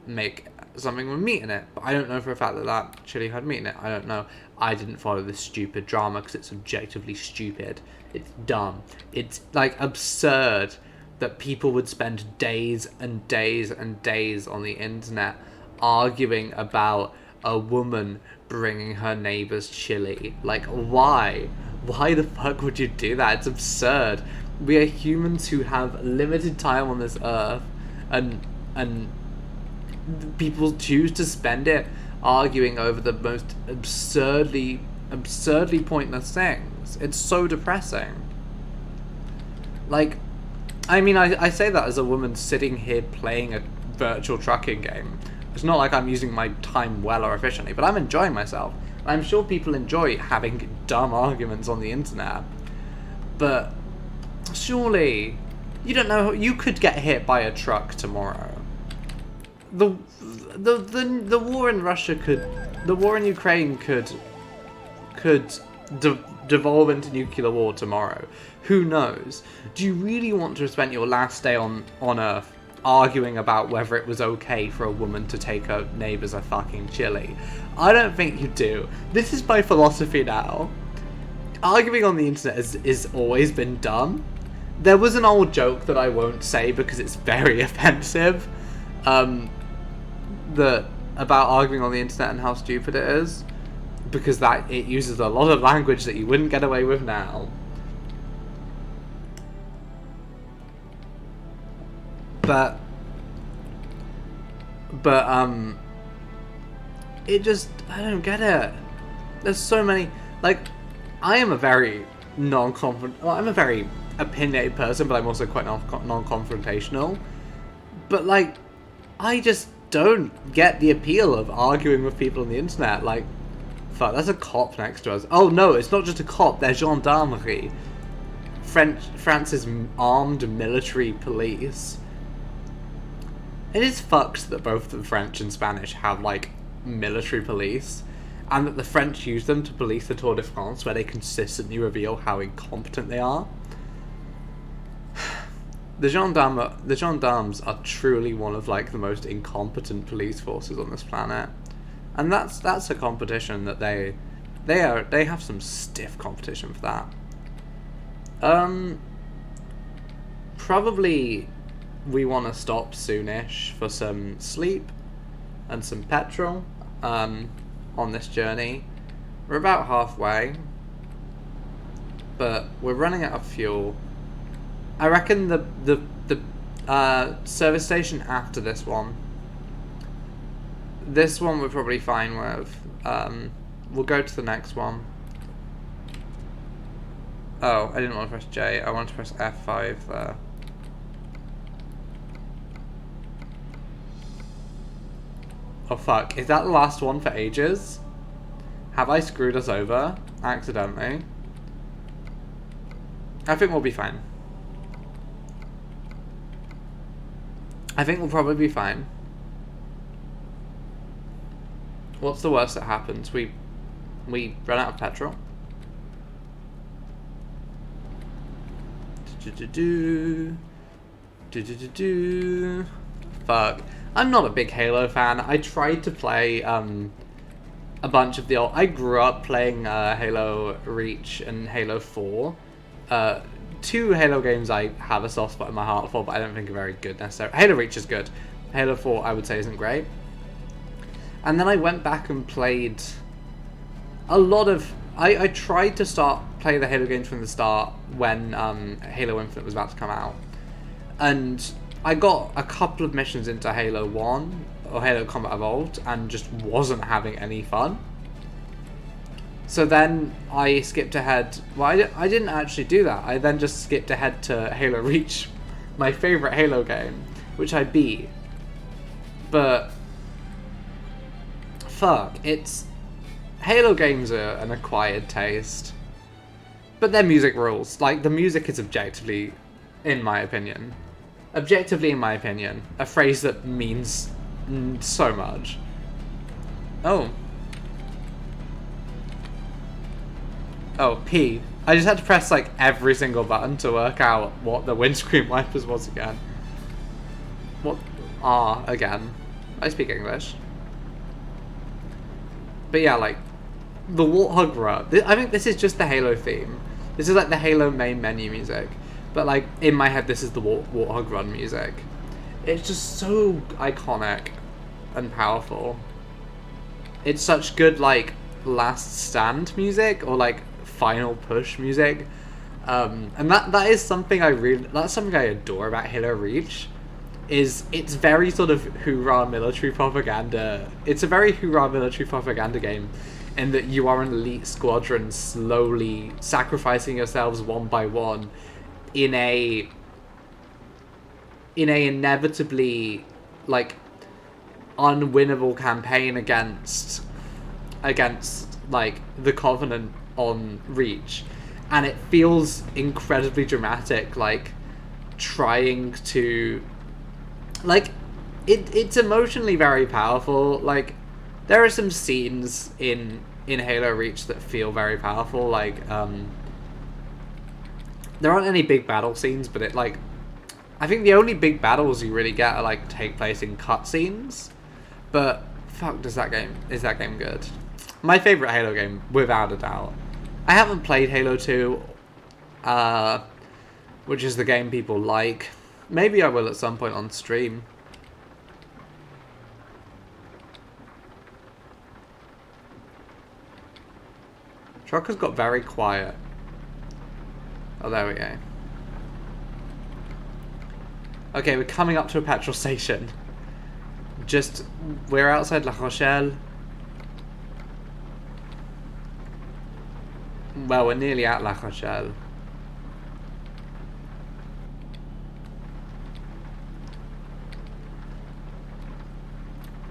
make something with meat in it, but I don't know for a fact that chili had meat in it. I don't know. I didn't follow this stupid drama because it's objectively stupid. It's dumb. It's, like, absurd that people would spend days and days and days on the internet arguing about a woman bringing her neighbour's chili. Like, why? Why the fuck would you do that? It's absurd. We are humans who have limited time on this earth, and people choose to spend it arguing over the most absurdly pointless things. It's so depressing. Like, I mean, I say that as a woman sitting here playing a virtual trucking game. It's not like I'm using my time well or efficiently, but I'm enjoying myself. I'm sure people enjoy having dumb arguments on the internet, but surely you don't know, you could get hit by a truck tomorrow. The war in Russia the war in Ukraine could devolve into nuclear war tomorrow. Who knows? Do you really want to spend your last day on Earth arguing about whether it was okay for a woman to take her neighbours a fucking chili? I don't think you do. This is my philosophy now. Arguing on the internet is always been dumb. There was an old joke that I won't say because it's very offensive, about arguing on the internet and how stupid it is, because that it uses a lot of language that you wouldn't get away with now. But it just, I don't get it. There's so many, like, I am a very I'm a very opinionated person, but I'm also quite non-confrontational. But, like, I just don't get the appeal of arguing with people on the internet. Like, fuck, there's a cop next to us. Oh no, it's not just a cop, they're gendarmerie. France's armed military police. It is fucked that both the French and Spanish have, like, military police, and that the French use them to police the Tour de France, where they consistently reveal how incompetent they are. The gendarmes are truly one of, like, the most incompetent police forces on this planet, and that's a competition that they have some stiff competition for that. Probably we want to stop soonish for some sleep and some petrol on this journey. We're about halfway. But we're running out of fuel. I reckon the service station after this one we're probably fine with. We'll go to the next one. Oh, I didn't want to press J. I wanted to press F5 there. Oh fuck, is that the last one for ages? Have I screwed us over accidentally? I think we'll be fine. I think we'll probably be fine. What's the worst that happens? We run out of petrol. Fuck. I'm not a big Halo fan. I tried to play a bunch of the old... I grew up playing Halo Reach and Halo 4. Two Halo games I have a soft spot in my heart for, but I don't think are very good necessarily. Halo Reach is good. Halo 4 I would say isn't great. And then I went back and played a lot of... I tried to play the Halo games from the start when Halo Infinite was about to come out. And I got a couple of missions into Halo 1, or Halo Combat Evolved, and just wasn't having any fun. So then I skipped ahead. Well, I didn't actually do that. I then just skipped ahead to Halo Reach, my favourite Halo game, which I beat. But fuck, Halo games are an acquired taste. But their music rules. Like, the music is objectively, in my opinion, a phrase that means so much. Oh, P. I just had to press, like, every single button to work out what the windscreen wipers was again. What? R again. I speak English. But yeah, like, the Warthog Run. I think this is just the Halo theme. This is, like, the Halo main menu music. But, like, in my head, this is the Warthog Run music. It's just so iconic and powerful. It's such good, like, last stand music, or, like, final push music, and that is something that's something I adore about Halo Reach. Is it's very sort of hoorah military propaganda. It's a very hoorah military propaganda game, in that you are an elite squadron slowly sacrificing yourselves one by one in a inevitably, like, unwinnable campaign against like the Covenant on Reach, and it feels incredibly dramatic, like trying to, like, it's emotionally very powerful. Like, there are some scenes in Halo Reach that feel very powerful, like there aren't any big battle scenes, but it, like, I think the only big battles you really get are, like, take place in cutscenes. But fuck, is that game good? My favorite Halo game, without a doubt. I haven't played Halo 2, which is the game people like. Maybe I will at some point on stream. Truck has got very quiet. Oh, there we go. Okay, we're coming up to a petrol station. We're outside La Rochelle. Well, we're nearly at La Rochelle.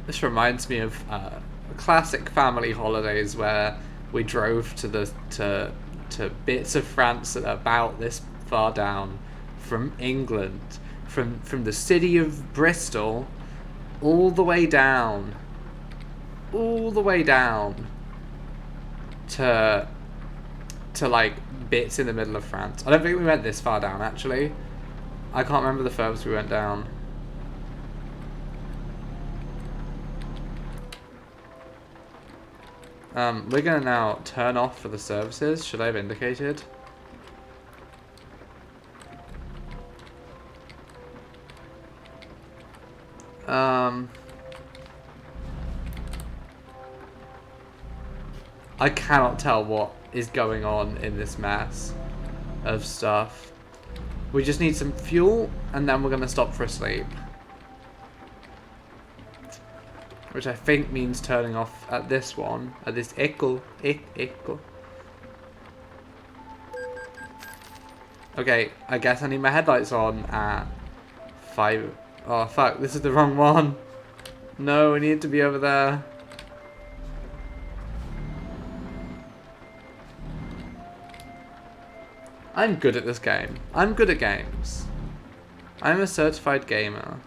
This reminds me of classic family holidays where we drove to bits of France that are about this far down from England, from the city of Bristol, all the way down to like bits in the middle of France. I don't think we went this far down, actually. I can't remember the furthest we went down. We're gonna now turn off for the services. Should I have indicated? I cannot tell what is going on in this mess of stuff. We just need some fuel, and then we're going to stop for a sleep. Which I think means turning off at this one. At this echo. Okay, I guess I need my headlights on at 5. Oh, fuck. This is the wrong one. No, we need to be over there. I'm good at this game. I'm good at games. I'm a certified gamer.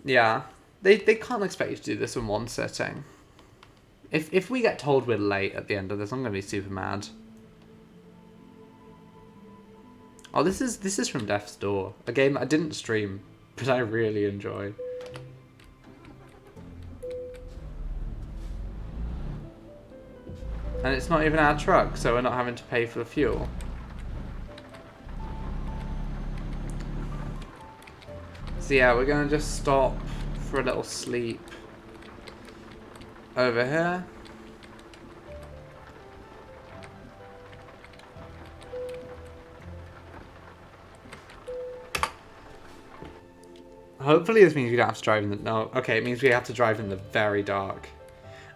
Yeah. They can't expect you to do this in one sitting. If we get told we're late at the end of this, I'm gonna be super mad. Oh, this is from Death's Door, a game that I didn't stream, but I really enjoy. And it's not even our truck, so we're not having to pay for the fuel. So yeah, we're gonna just stop for a little sleep over here. Hopefully this means we don't have to drive in the... No, okay, it means we have to drive in the very dark.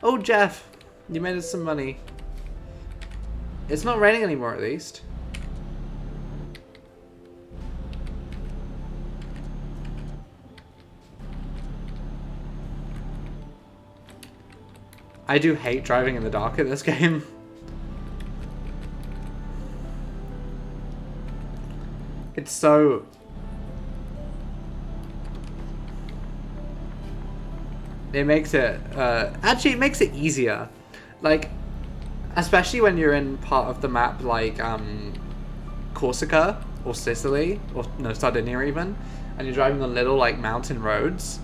Oh, Jeff! You made us some money. It's not raining anymore, at least. I do hate driving in the dark in this game. It's so... It makes it, actually it makes it easier. Like, especially when you're in part of the map like, Corsica, or Sicily, or no, Sardinia even, and you're driving on little, like, mountain roads.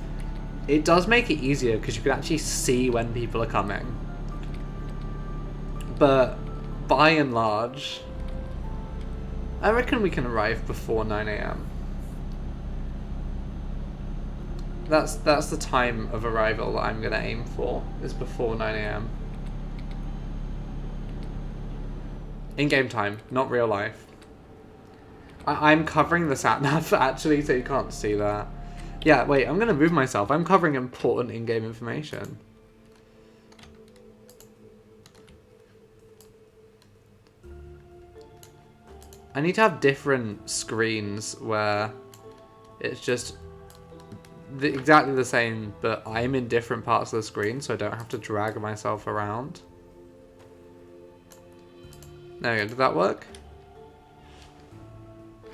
It does make it easier, because you can actually see when people are coming. But, by and large, I reckon we can arrive before 9 AM. That's the time of arrival that I'm gonna aim for, is before 9 AM. In-game time, not real life. I'm covering the sat-nav actually, so you can't see that. Yeah, wait, I'm gonna move myself. I'm covering important in-game information. I need to have different screens where it's just exactly the same, but I'm in different parts of the screen, so I don't have to drag myself around. There we go, did that work?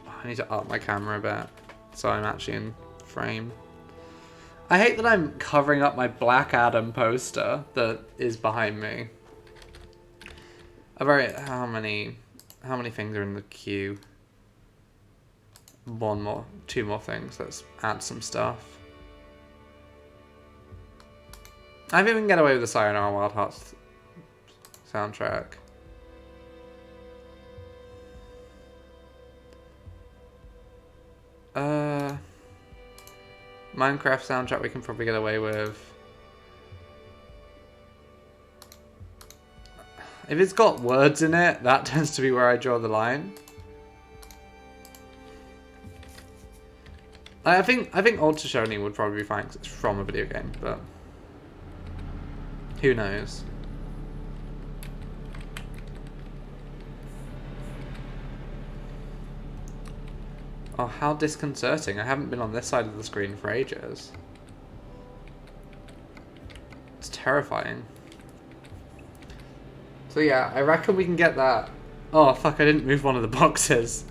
I need to up my camera a bit, so I'm actually in frame. I hate that I'm covering up my Black Adam poster that is behind me. How many things are in the queue? Two more things, let's add some stuff. I think we can get away with the Sayonara Wild Hearts soundtrack. Minecraft soundtrack we can probably get away with. If it's got words in it, that tends to be where I draw the line. I think Ultra Shoni would probably be fine because it's from a video game, but who knows? Oh, how disconcerting. I haven't been on this side of the screen for ages. It's terrifying. So yeah, I reckon we can get that. Oh, fuck, I didn't move one of the boxes.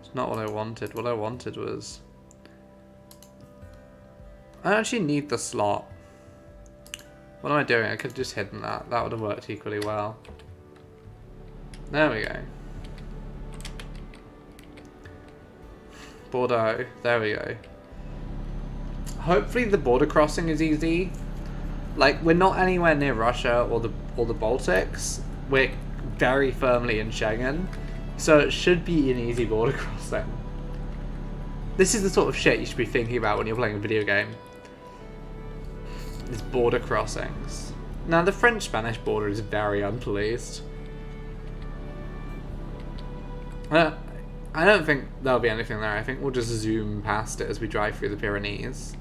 It's not what I wanted. What I wanted was I don't actually need the slot. What am I doing? I could have just hidden that. That would have worked equally well. There we go. Bordeaux. There we go. Hopefully the border crossing is easy. Like, we're not anywhere near Russia or the Baltics. We're very firmly in Schengen. So it should be an easy border crossing. This is the sort of shit you should be thinking about when you're playing a video game. These border crossings. Now, the French-Spanish border is very unpoliced. I don't think there'll be anything there. I think we'll just zoom past it as we drive through the Pyrenees.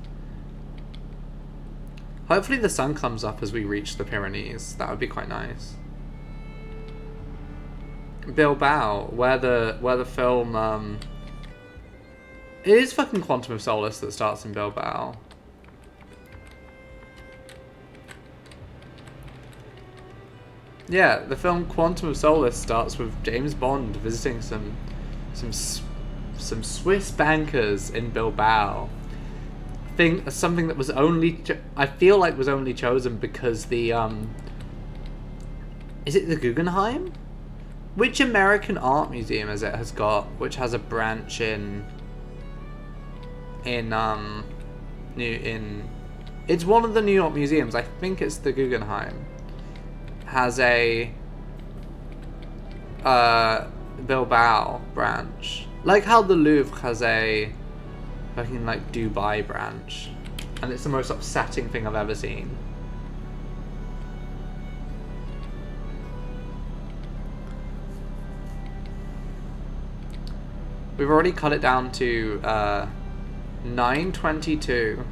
Hopefully the sun comes up as we reach the Pyrenees. That would be quite nice. Bilbao, where the film it is fucking Quantum of Solace that starts in Bilbao. Yeah, the film Quantum of Solace starts with James Bond visiting some Swiss bankers in Bilbao. Something that was only I feel like was only chosen because the is it the Guggenheim? Which American art museum is it has got which has a branch in it's one of the New York museums. I think it's the Guggenheim. Has a Bilbao branch. Like how the Louvre has a fucking like Dubai branch. And it's the most upsetting thing I've ever seen. We've already cut it down to 9:22.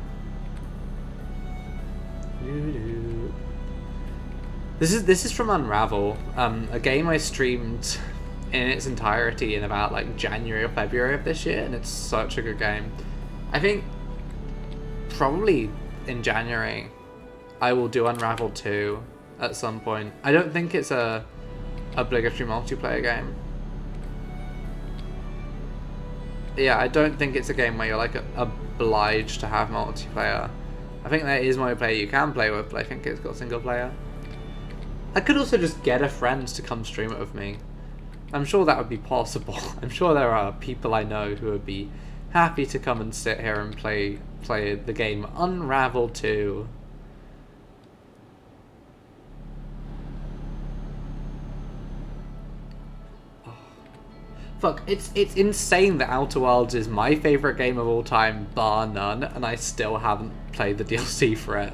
This is from Unravel, a game I streamed in its entirety in about like January or February of this year, and it's such a good game. I think probably in January I will do Unravel 2 at some point. I don't think it's a obligatory multiplayer game. Yeah, I don't think it's a game where you're like obliged to have multiplayer. I think there is multiplayer you can play with, but I think it's got single player. I could also just get a friend to come stream it with me. I'm sure that would be possible. I'm sure there are people I know who would be happy to come and sit here and play the game Unravel 2. Oh. Fuck, it's insane that Outer Wilds is my favourite game of all time, bar none, and I still haven't played the DLC for it.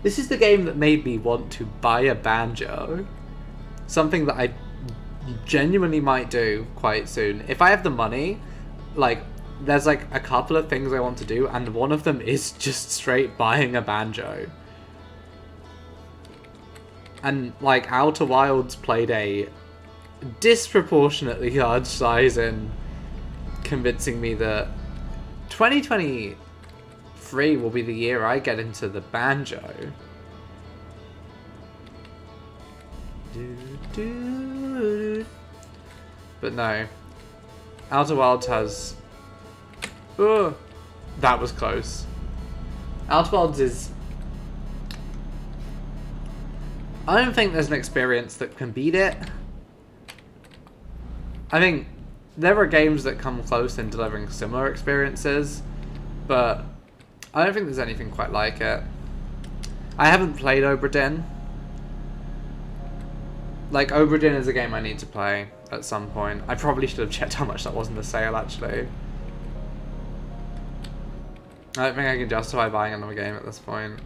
This is the game that made me want to buy a banjo. Something that I genuinely might do quite soon. If I have the money, like, there's like a couple of things I want to do, and one of them is just straight buying a banjo. And like Outer Wilds played a disproportionately large size in convincing me that 2023 will be the year I get into the banjo. But no. Outer Wilds has... Oh, that was close. Outer Wilds is... I don't think there's an experience that can beat it. I think there are games that come close in delivering similar experiences, but I don't think there's anything quite like it. I haven't played Obra Dinn. Like, Obra Dinn is a game I need to play at some point. I probably should have checked how much that was in the sale, actually. I don't think I can justify buying another game at this point.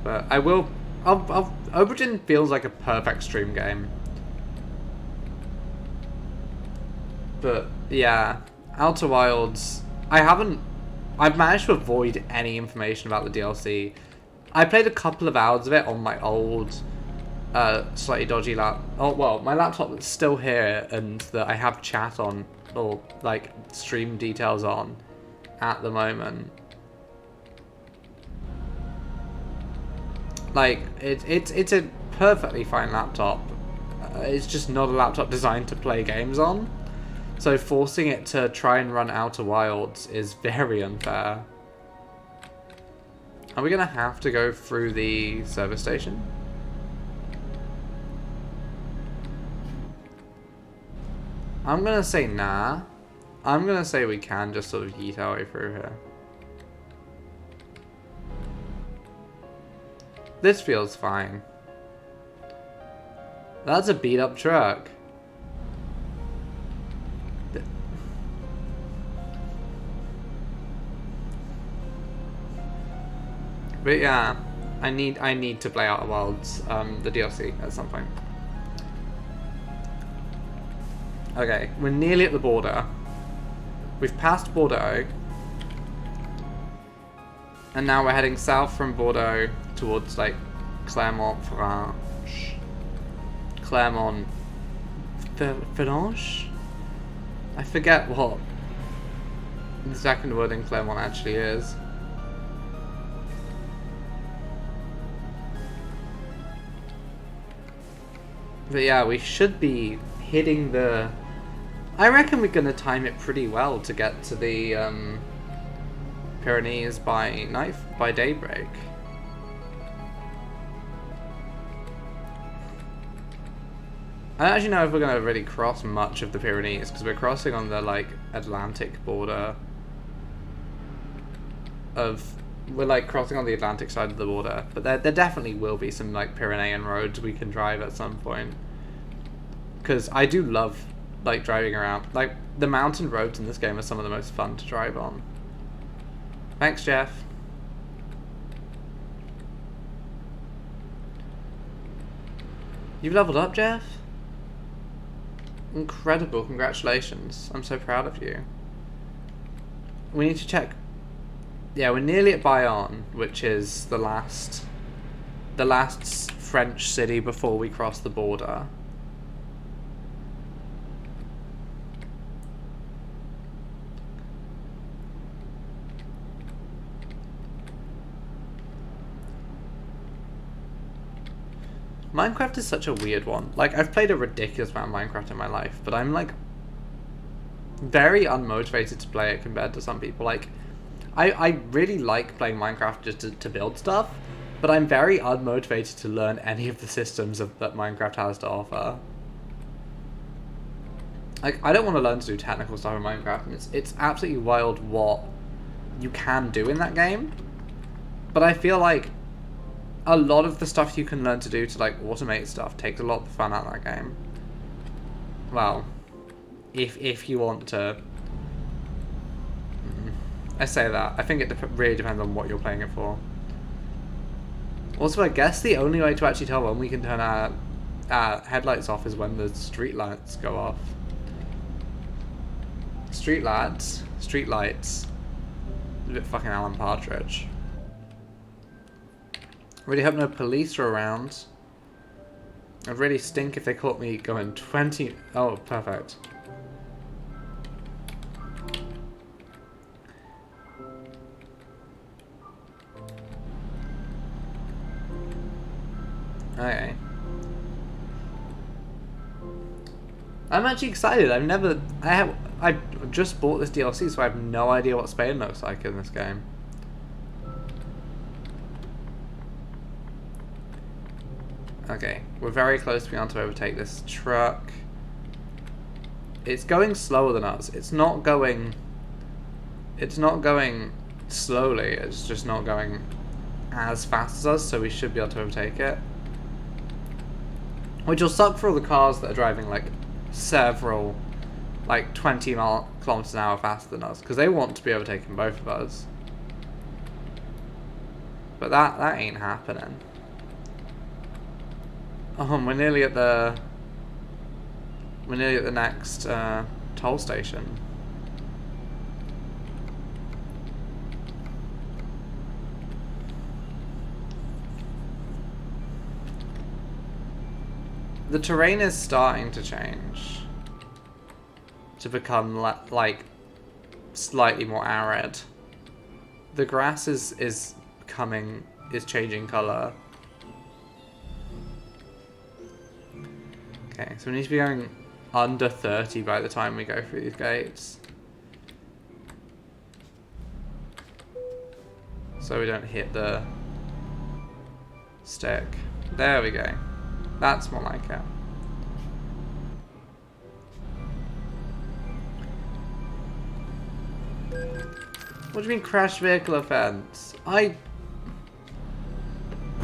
But I will... Obra Dinn feels like a perfect stream game. But, yeah. Outer Wilds... I've managed to avoid any information about the DLC. I played a couple of hours of it on my old, slightly dodgy oh, well, my laptop that's still here and that I have chat on, or, like, stream details on at the moment. Like, it's a perfectly fine laptop. It's just not a laptop designed to play games on. So forcing it to try and run Outer Wilds is very unfair. Are we going to have to go through the service station? I'm going to say nah. I'm going to say we can just sort of yeet our way through here. This feels fine. That's a beat up truck. But yeah, I need to play Outer Wilds, the DLC at some point. Okay, we're nearly at the border. We've passed Bordeaux. And now we're heading south from Bordeaux towards like Clermont-Ferrand. Clermont-Ferrand? I forget what the second word in Clermont actually is. But yeah, we should be hitting the... I reckon we're going to time it pretty well to get to the Pyrenees by daybreak. I don't actually know if we're going to really cross much of the Pyrenees, because we're crossing on the like Atlantic border of... We're like crossing on the Atlantic side of the border, but there definitely will be some like Pyrenean roads we can drive at some point. Because I do love like driving around. Like the mountain roads in this game are some of the most fun to drive on. Thanks, Jeff. You've leveled up, Jeff? Incredible, congratulations. I'm so proud of you. We need to check. Yeah, we're nearly at Bayonne, which is the last French city before we cross the border. Minecraft is such a weird one. Like, I've played a ridiculous amount of Minecraft in my life, but I'm like very unmotivated to play it compared to some people. Like, I really like playing Minecraft just to build stuff, but I'm very unmotivated to learn any of the systems that Minecraft has to offer. Like, I don't want to learn to do technical stuff in Minecraft, and it's absolutely wild what you can do in that game. But I feel like a lot of the stuff you can learn to do to like automate stuff takes a lot of the fun out of that game. Well, if you want to. I say that. I think it really depends on what you're playing it for. Also, I guess the only way to actually tell when we can turn our headlights off is when the street lights go off. Street lights. A bit fucking Alan Partridge. Really hope no police are around. I'd really stink if they caught me going 20... Oh, perfect. Okay. I'm actually excited. I just bought this DLC, so I have no idea what Spain looks like in this game. Okay, we're very close to being able to overtake this truck. It's going slower than us. It's not going slowly, it's just not going as fast as us, so we should be able to overtake it. Which will suck for all the cars that are driving like several, like 20 kilometers an hour faster than us, because they want to be overtaking both of us. But that ain't happening. We're nearly at the next toll station. The terrain is starting to change to become like slightly more arid. The grass is changing color. Okay, so we need to be going under 30 by the time we go through these gates. So we don't hit the stick. There we go. That's more like it. What do you mean crash vehicle offense?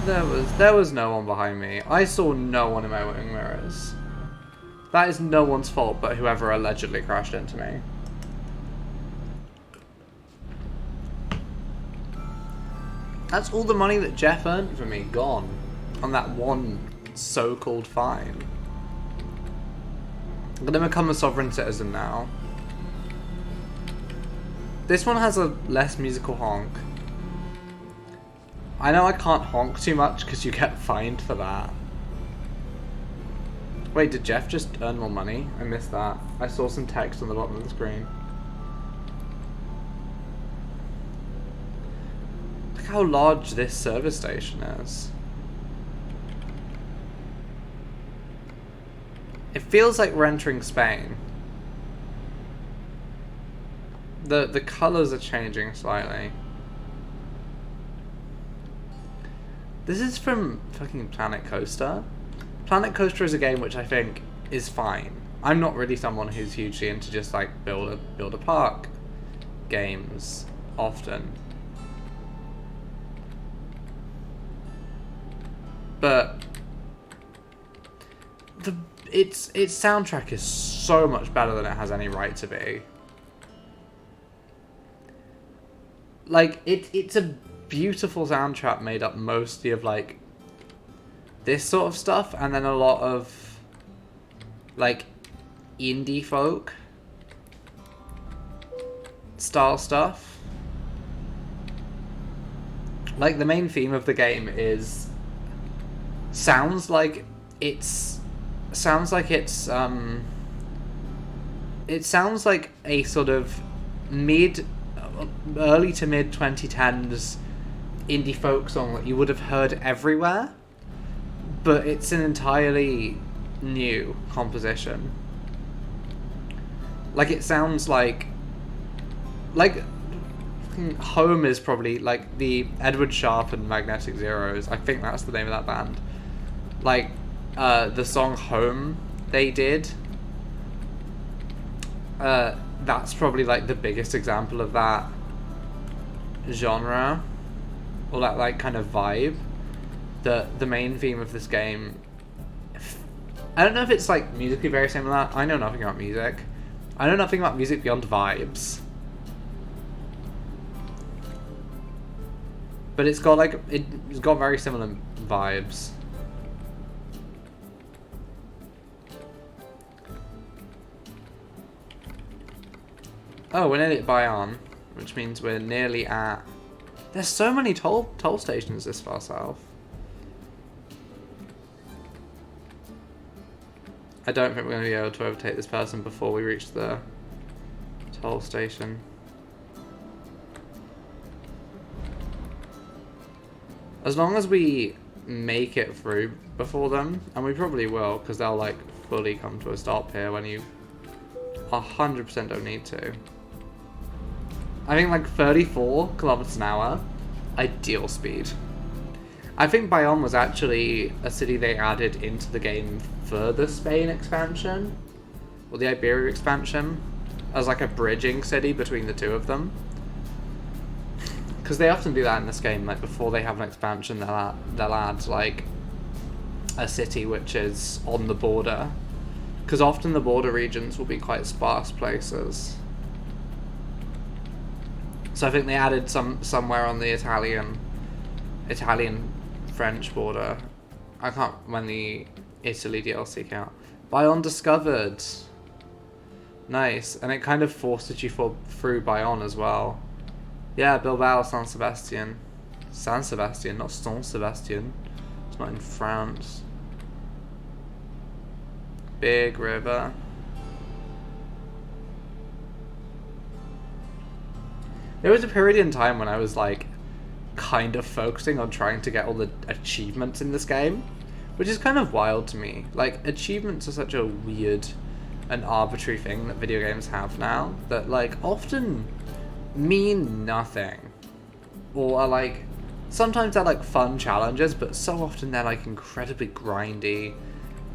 There was no one behind me. I saw no one in my wing mirrors. That is no one's fault but whoever allegedly crashed into me. That's all the money that Jeff earned for me gone on that one so-called fine. I'm gonna become a sovereign citizen now. This one has a less musical honk. I know I can't honk too much because you get fined for that. Wait, did Jeff just earn more money? I missed that. I saw some text on the bottom of the screen. Look how large this service station is. It feels like we're entering Spain. The colours are changing slightly. This is from fucking Planet Coaster. Planet Coaster is a game which I think is fine. I'm not really someone who's hugely into just like build a park games often. But its soundtrack is so much better than it has any right to be. Like it's a beautiful soundtrack made up mostly of like this sort of stuff and then a lot of like indie folk style stuff. Like the main theme of the game is sounds like it's it sounds like a sort of early to mid 2010s indie folk song that you would have heard everywhere, but it's an entirely new composition. Like it sounds like Home is probably like the Edward Sharpe and Magnetic Zeros. I think that's the name of that band. Like the song Home they did. That's probably like the biggest example of that genre or that like kind of vibe. The main theme of this game, I don't know if it's like musically very similar. I know nothing about music. I know nothing about music beyond vibes. But it's got like it's got very similar vibes. Oh, we're nearly at Bayonne, which means we're nearly at... There's so many toll stations this far south. I don't think we're going to be able to overtake this person before we reach the toll station. As long as we make it through before them, and we probably will, because they'll like fully come to a stop here when you 100% don't need to. I think like 34 kilometers an hour, ideal speed. I think Bayonne was actually a city they added into the game for the Spain expansion, or the Iberia expansion, as like a bridging city between the two of them. Because they often do that in this game, like before they have an expansion, they'll add like a city which is on the border. Because often the border regions will be quite sparse places. So I think they added somewhere on the Italian-French border. I can't, when the Italy DLC came out. Bayonne discovered. Nice. And it kind of forces you through Bayonne as well. Yeah, Bilbao, San Sebastian. San Sebastian, not San Sebastian. It's not in France. Big river. There was a period in time when I was like kind of focusing on trying to get all the achievements in this game, which is kind of wild to me. Like, achievements are such a weird and arbitrary thing that video games have now that, like, often mean nothing. Or are, like, sometimes they're, like, fun challenges, but so often they're, like, incredibly grindy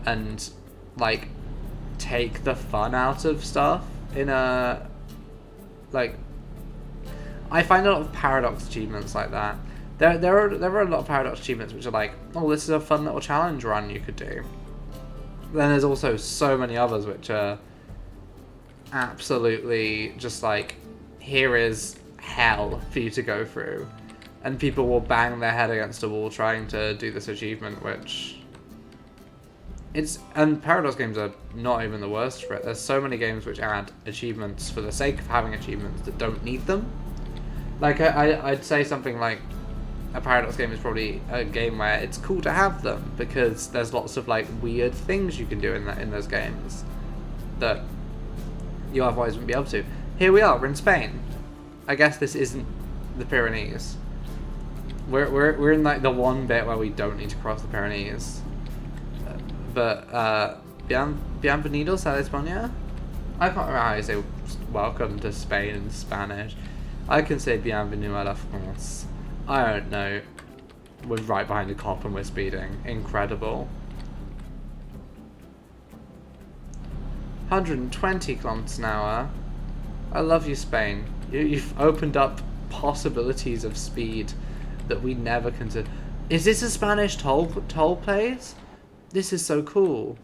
and, like, take the fun out of stuff in a, like, I find a lot of paradox achievements like that. There are a lot of paradox achievements which are like, oh, this is a fun little challenge run you could do. Then there's also so many others which are absolutely just like, here is hell for you to go through. And people will bang their head against a wall trying to do this achievement, which... And Paradox games are not even the worst for it. There's so many games which add achievements for the sake of having achievements that don't need them. Like, I'd say something like a Paradox game is probably a game where it's cool to have them because there's lots of, like, weird things you can do in those games that you otherwise wouldn't be able to. Here we are, we're in Spain. I guess this isn't the Pyrenees. We're in, like, the one bit where we don't need to cross the Pyrenees. But, bienvenidos a España? I can't remember how you say welcome to Spain in Spanish. I can say bienvenue à la France. I don't know. We're right behind a cop and we're speeding. Incredible. 120 kilometers an hour. I love you, Spain. You've opened up possibilities of speed that we never considered. Is this a Spanish toll place? This is so cool.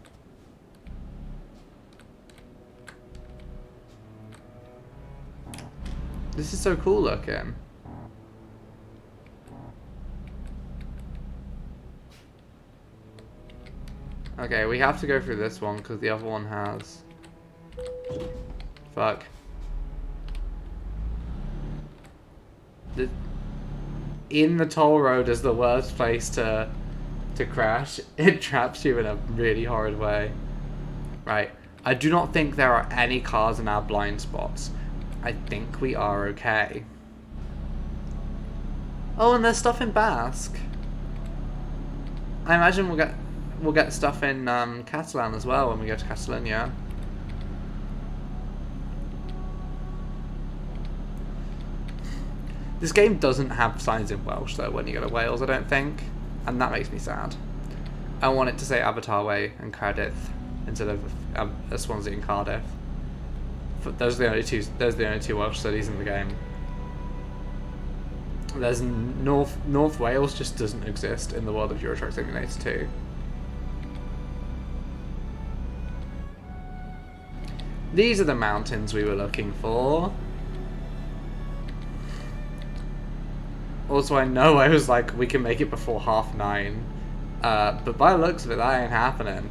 This is so cool looking. Okay, we have to go through this one because the other one has... Fuck. In the toll road is the worst place to crash. It traps you in a really horrid way. Right. I do not think there are any cars in our blind spots. I think we are okay. Oh, and there's stuff in Basque. I imagine we'll get stuff in Catalan as well when we go to Catalonia. This game doesn't have signs in Welsh though when you go to Wales, I don't think, and that makes me sad. I want it to say Abertawe and Cardiff instead of Swansea and Cardiff. Those are the only two Welsh cities in the game. There's North Wales just doesn't exist in the world of Euro Truck Simulator 2. These are the mountains we were looking for. Also, I know I was like, we can make it before 9:30. But by the looks of it, that ain't happening.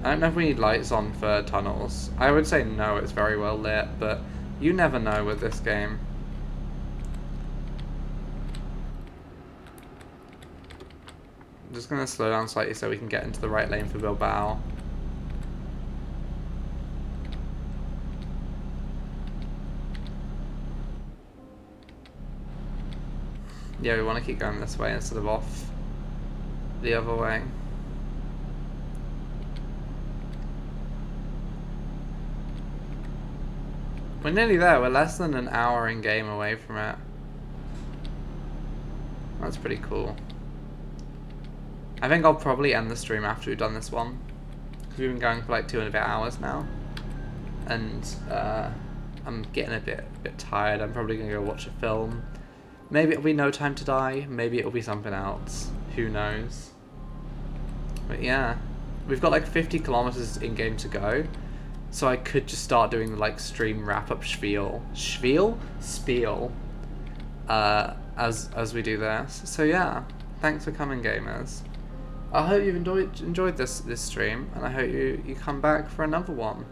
I don't know if we need lights on for tunnels. I would say no, it's very well lit, but you never know with this game. I'm just going to slow down slightly so we can get into the right lane for Bilbao. Yeah, we want to keep going this way instead of off the other way. We're nearly there. We're less than an hour in game away from it. That's pretty cool. I think I'll probably end the stream after we've done this one, because we've been going for like 2 and a bit hours now, and I'm getting a bit tired. I'm probably gonna go watch a film. Maybe it'll be No Time to Die. Maybe it'll be something else. Who knows? But yeah, we've got like 50 kilometers in game to go. So I could just start doing the like stream wrap up spiel as we do this. So yeah, thanks for coming, gamers. I hope you've enjoyed this stream, and I hope you come back for another one.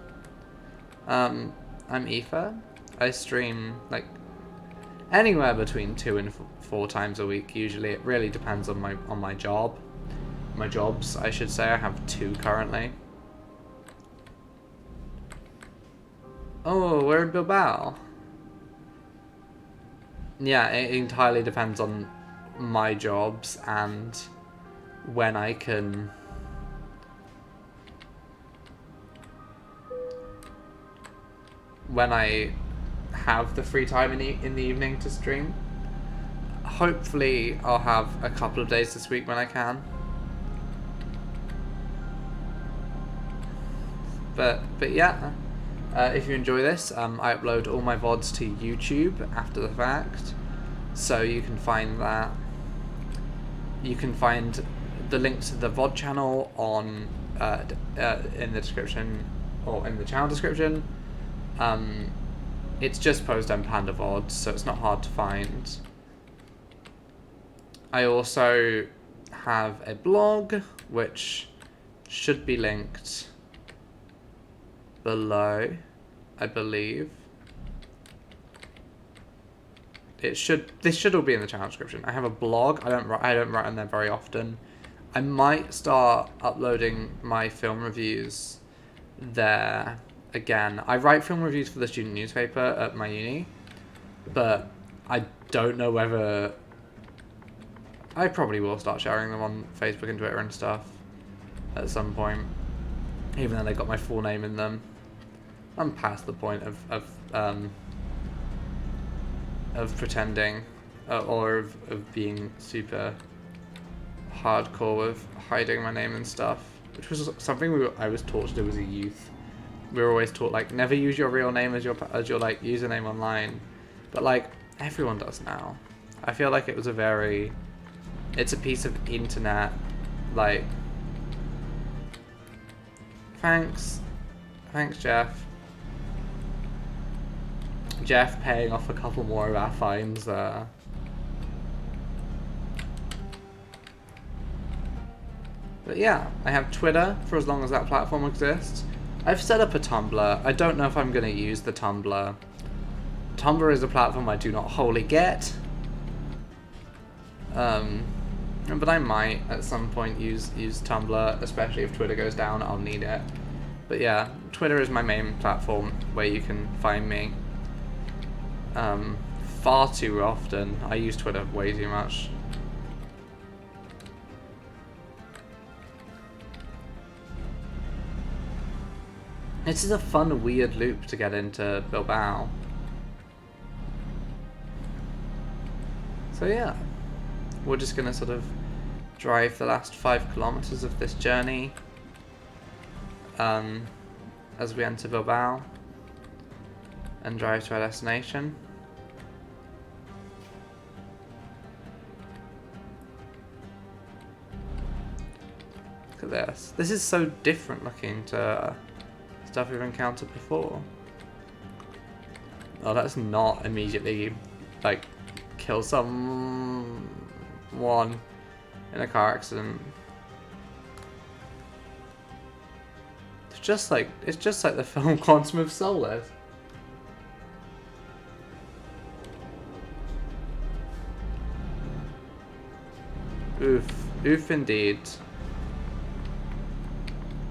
I'm Aoife. I stream like anywhere between 2 and 4 times a week usually. It really depends on my job. My jobs, I should say. I have 2 currently. Oh, we're in Bilbao. yeah, it entirely depends on my jobs and when I can have the free time in the evening to stream. Hopefully I'll have a couple of days this week when I can. But yeah, if you enjoy this, I upload all my VODs to YouTube after the fact, so you can find that. You can find the link to the VOD channel on in the description or in the channel description. It's just Posed and Panda VODs, so it's not hard to find. I also have a blog which should be linked below, I believe. This should all be in the channel description. I have a blog. I don't write on there very often. I might start uploading my film reviews there again. I write film reviews for the student newspaper at my uni, but I don't know whether I probably will start sharing them on Facebook and Twitter and stuff at some point, even though they got my full name in them. I'm past the point of pretending or of being super hardcore with hiding my name and stuff, which was something I was taught to do as a youth. We were always taught, like, never use your real name as your like username online, but like everyone does now. I feel like it's a piece of internet, like, thanks Jeff paying off a couple more of our fines there. But yeah, I have Twitter for as long as that platform exists. I've set up a Tumblr. I don't know if I'm going to use the Tumblr. Tumblr is a platform I do not wholly get. But I might at some point use Tumblr, especially if Twitter goes down, I'll need it. But yeah, Twitter is my main platform where you can find me. Far too often. I use Twitter way too much. This is a fun, weird loop to get into Bilbao. So yeah, we're just gonna sort of drive the last 5 kilometers of this journey as we enter Bilbao and drive to our destination. Look at this. This is so different looking to stuff we've encountered before. Oh, that's not immediately, like, kill someone in a car accident. It's just like the film Quantum of Solace. Oof indeed.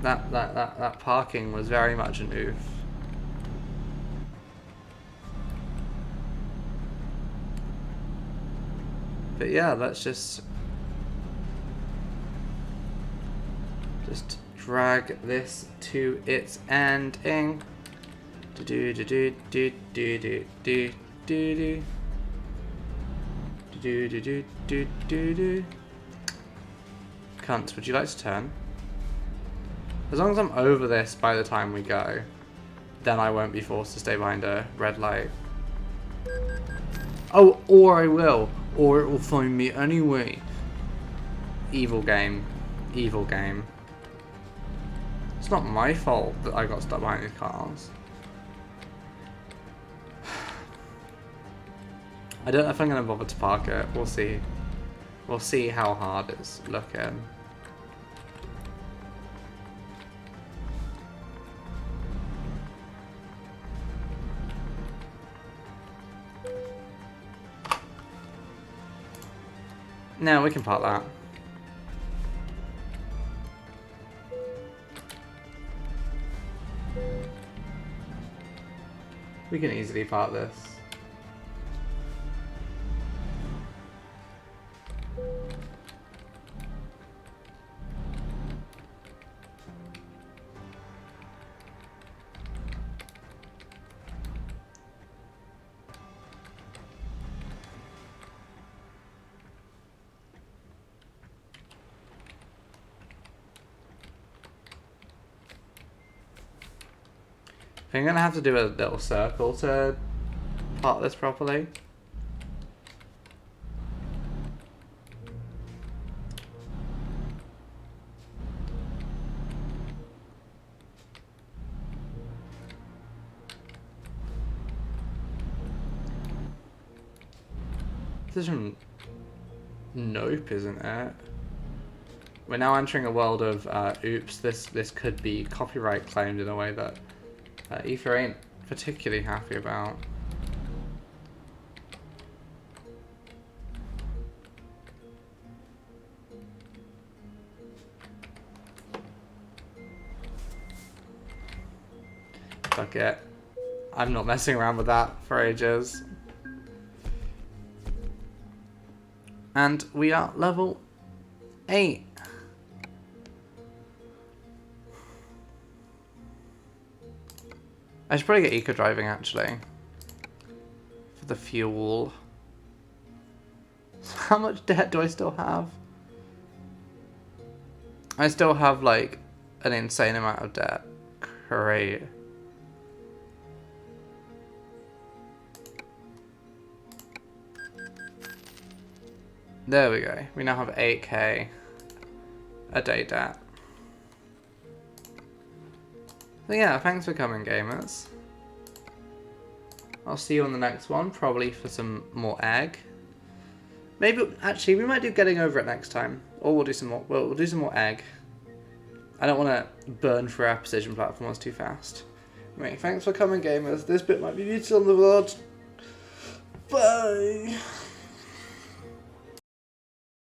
That parking was very much an oof. But yeah, let's just drag this to its ending. Do do do do do do do do do do do do do do. Cunts, would you like to turn? As long as I'm over this by the time we go, then I won't be forced to stay behind a red light. Oh, or I will. Or it will find me anyway. Evil game. Evil game. It's not my fault that I got stuck behind these cars. I don't know if I'm going to bother to park it. We'll see. We'll see how hard it's looking. No, we can park that. We can easily park this. I'm gonna have to do a little circle to plot this properly. This is from Nope, isn't it? We're now entering a world of oops. This could be copyright claimed in a way that Ether ain't particularly happy about. Fuck it. I'm not messing around with that for ages. And we are level 8. I should probably get eco driving actually. For the fuel. So how much debt do I still have? I still have like an insane amount of debt. Great. There we go. We now have 8k a day debt. So yeah, thanks for coming, gamers. I'll see you on the next one, probably for some more egg. Maybe, actually, we might do getting over it next time. Or we'll do some more, we'll do some more egg. I don't want to burn through our precision platforms too fast. Anyway, thanks for coming, gamers. This bit might be muted on the VOD. Bye!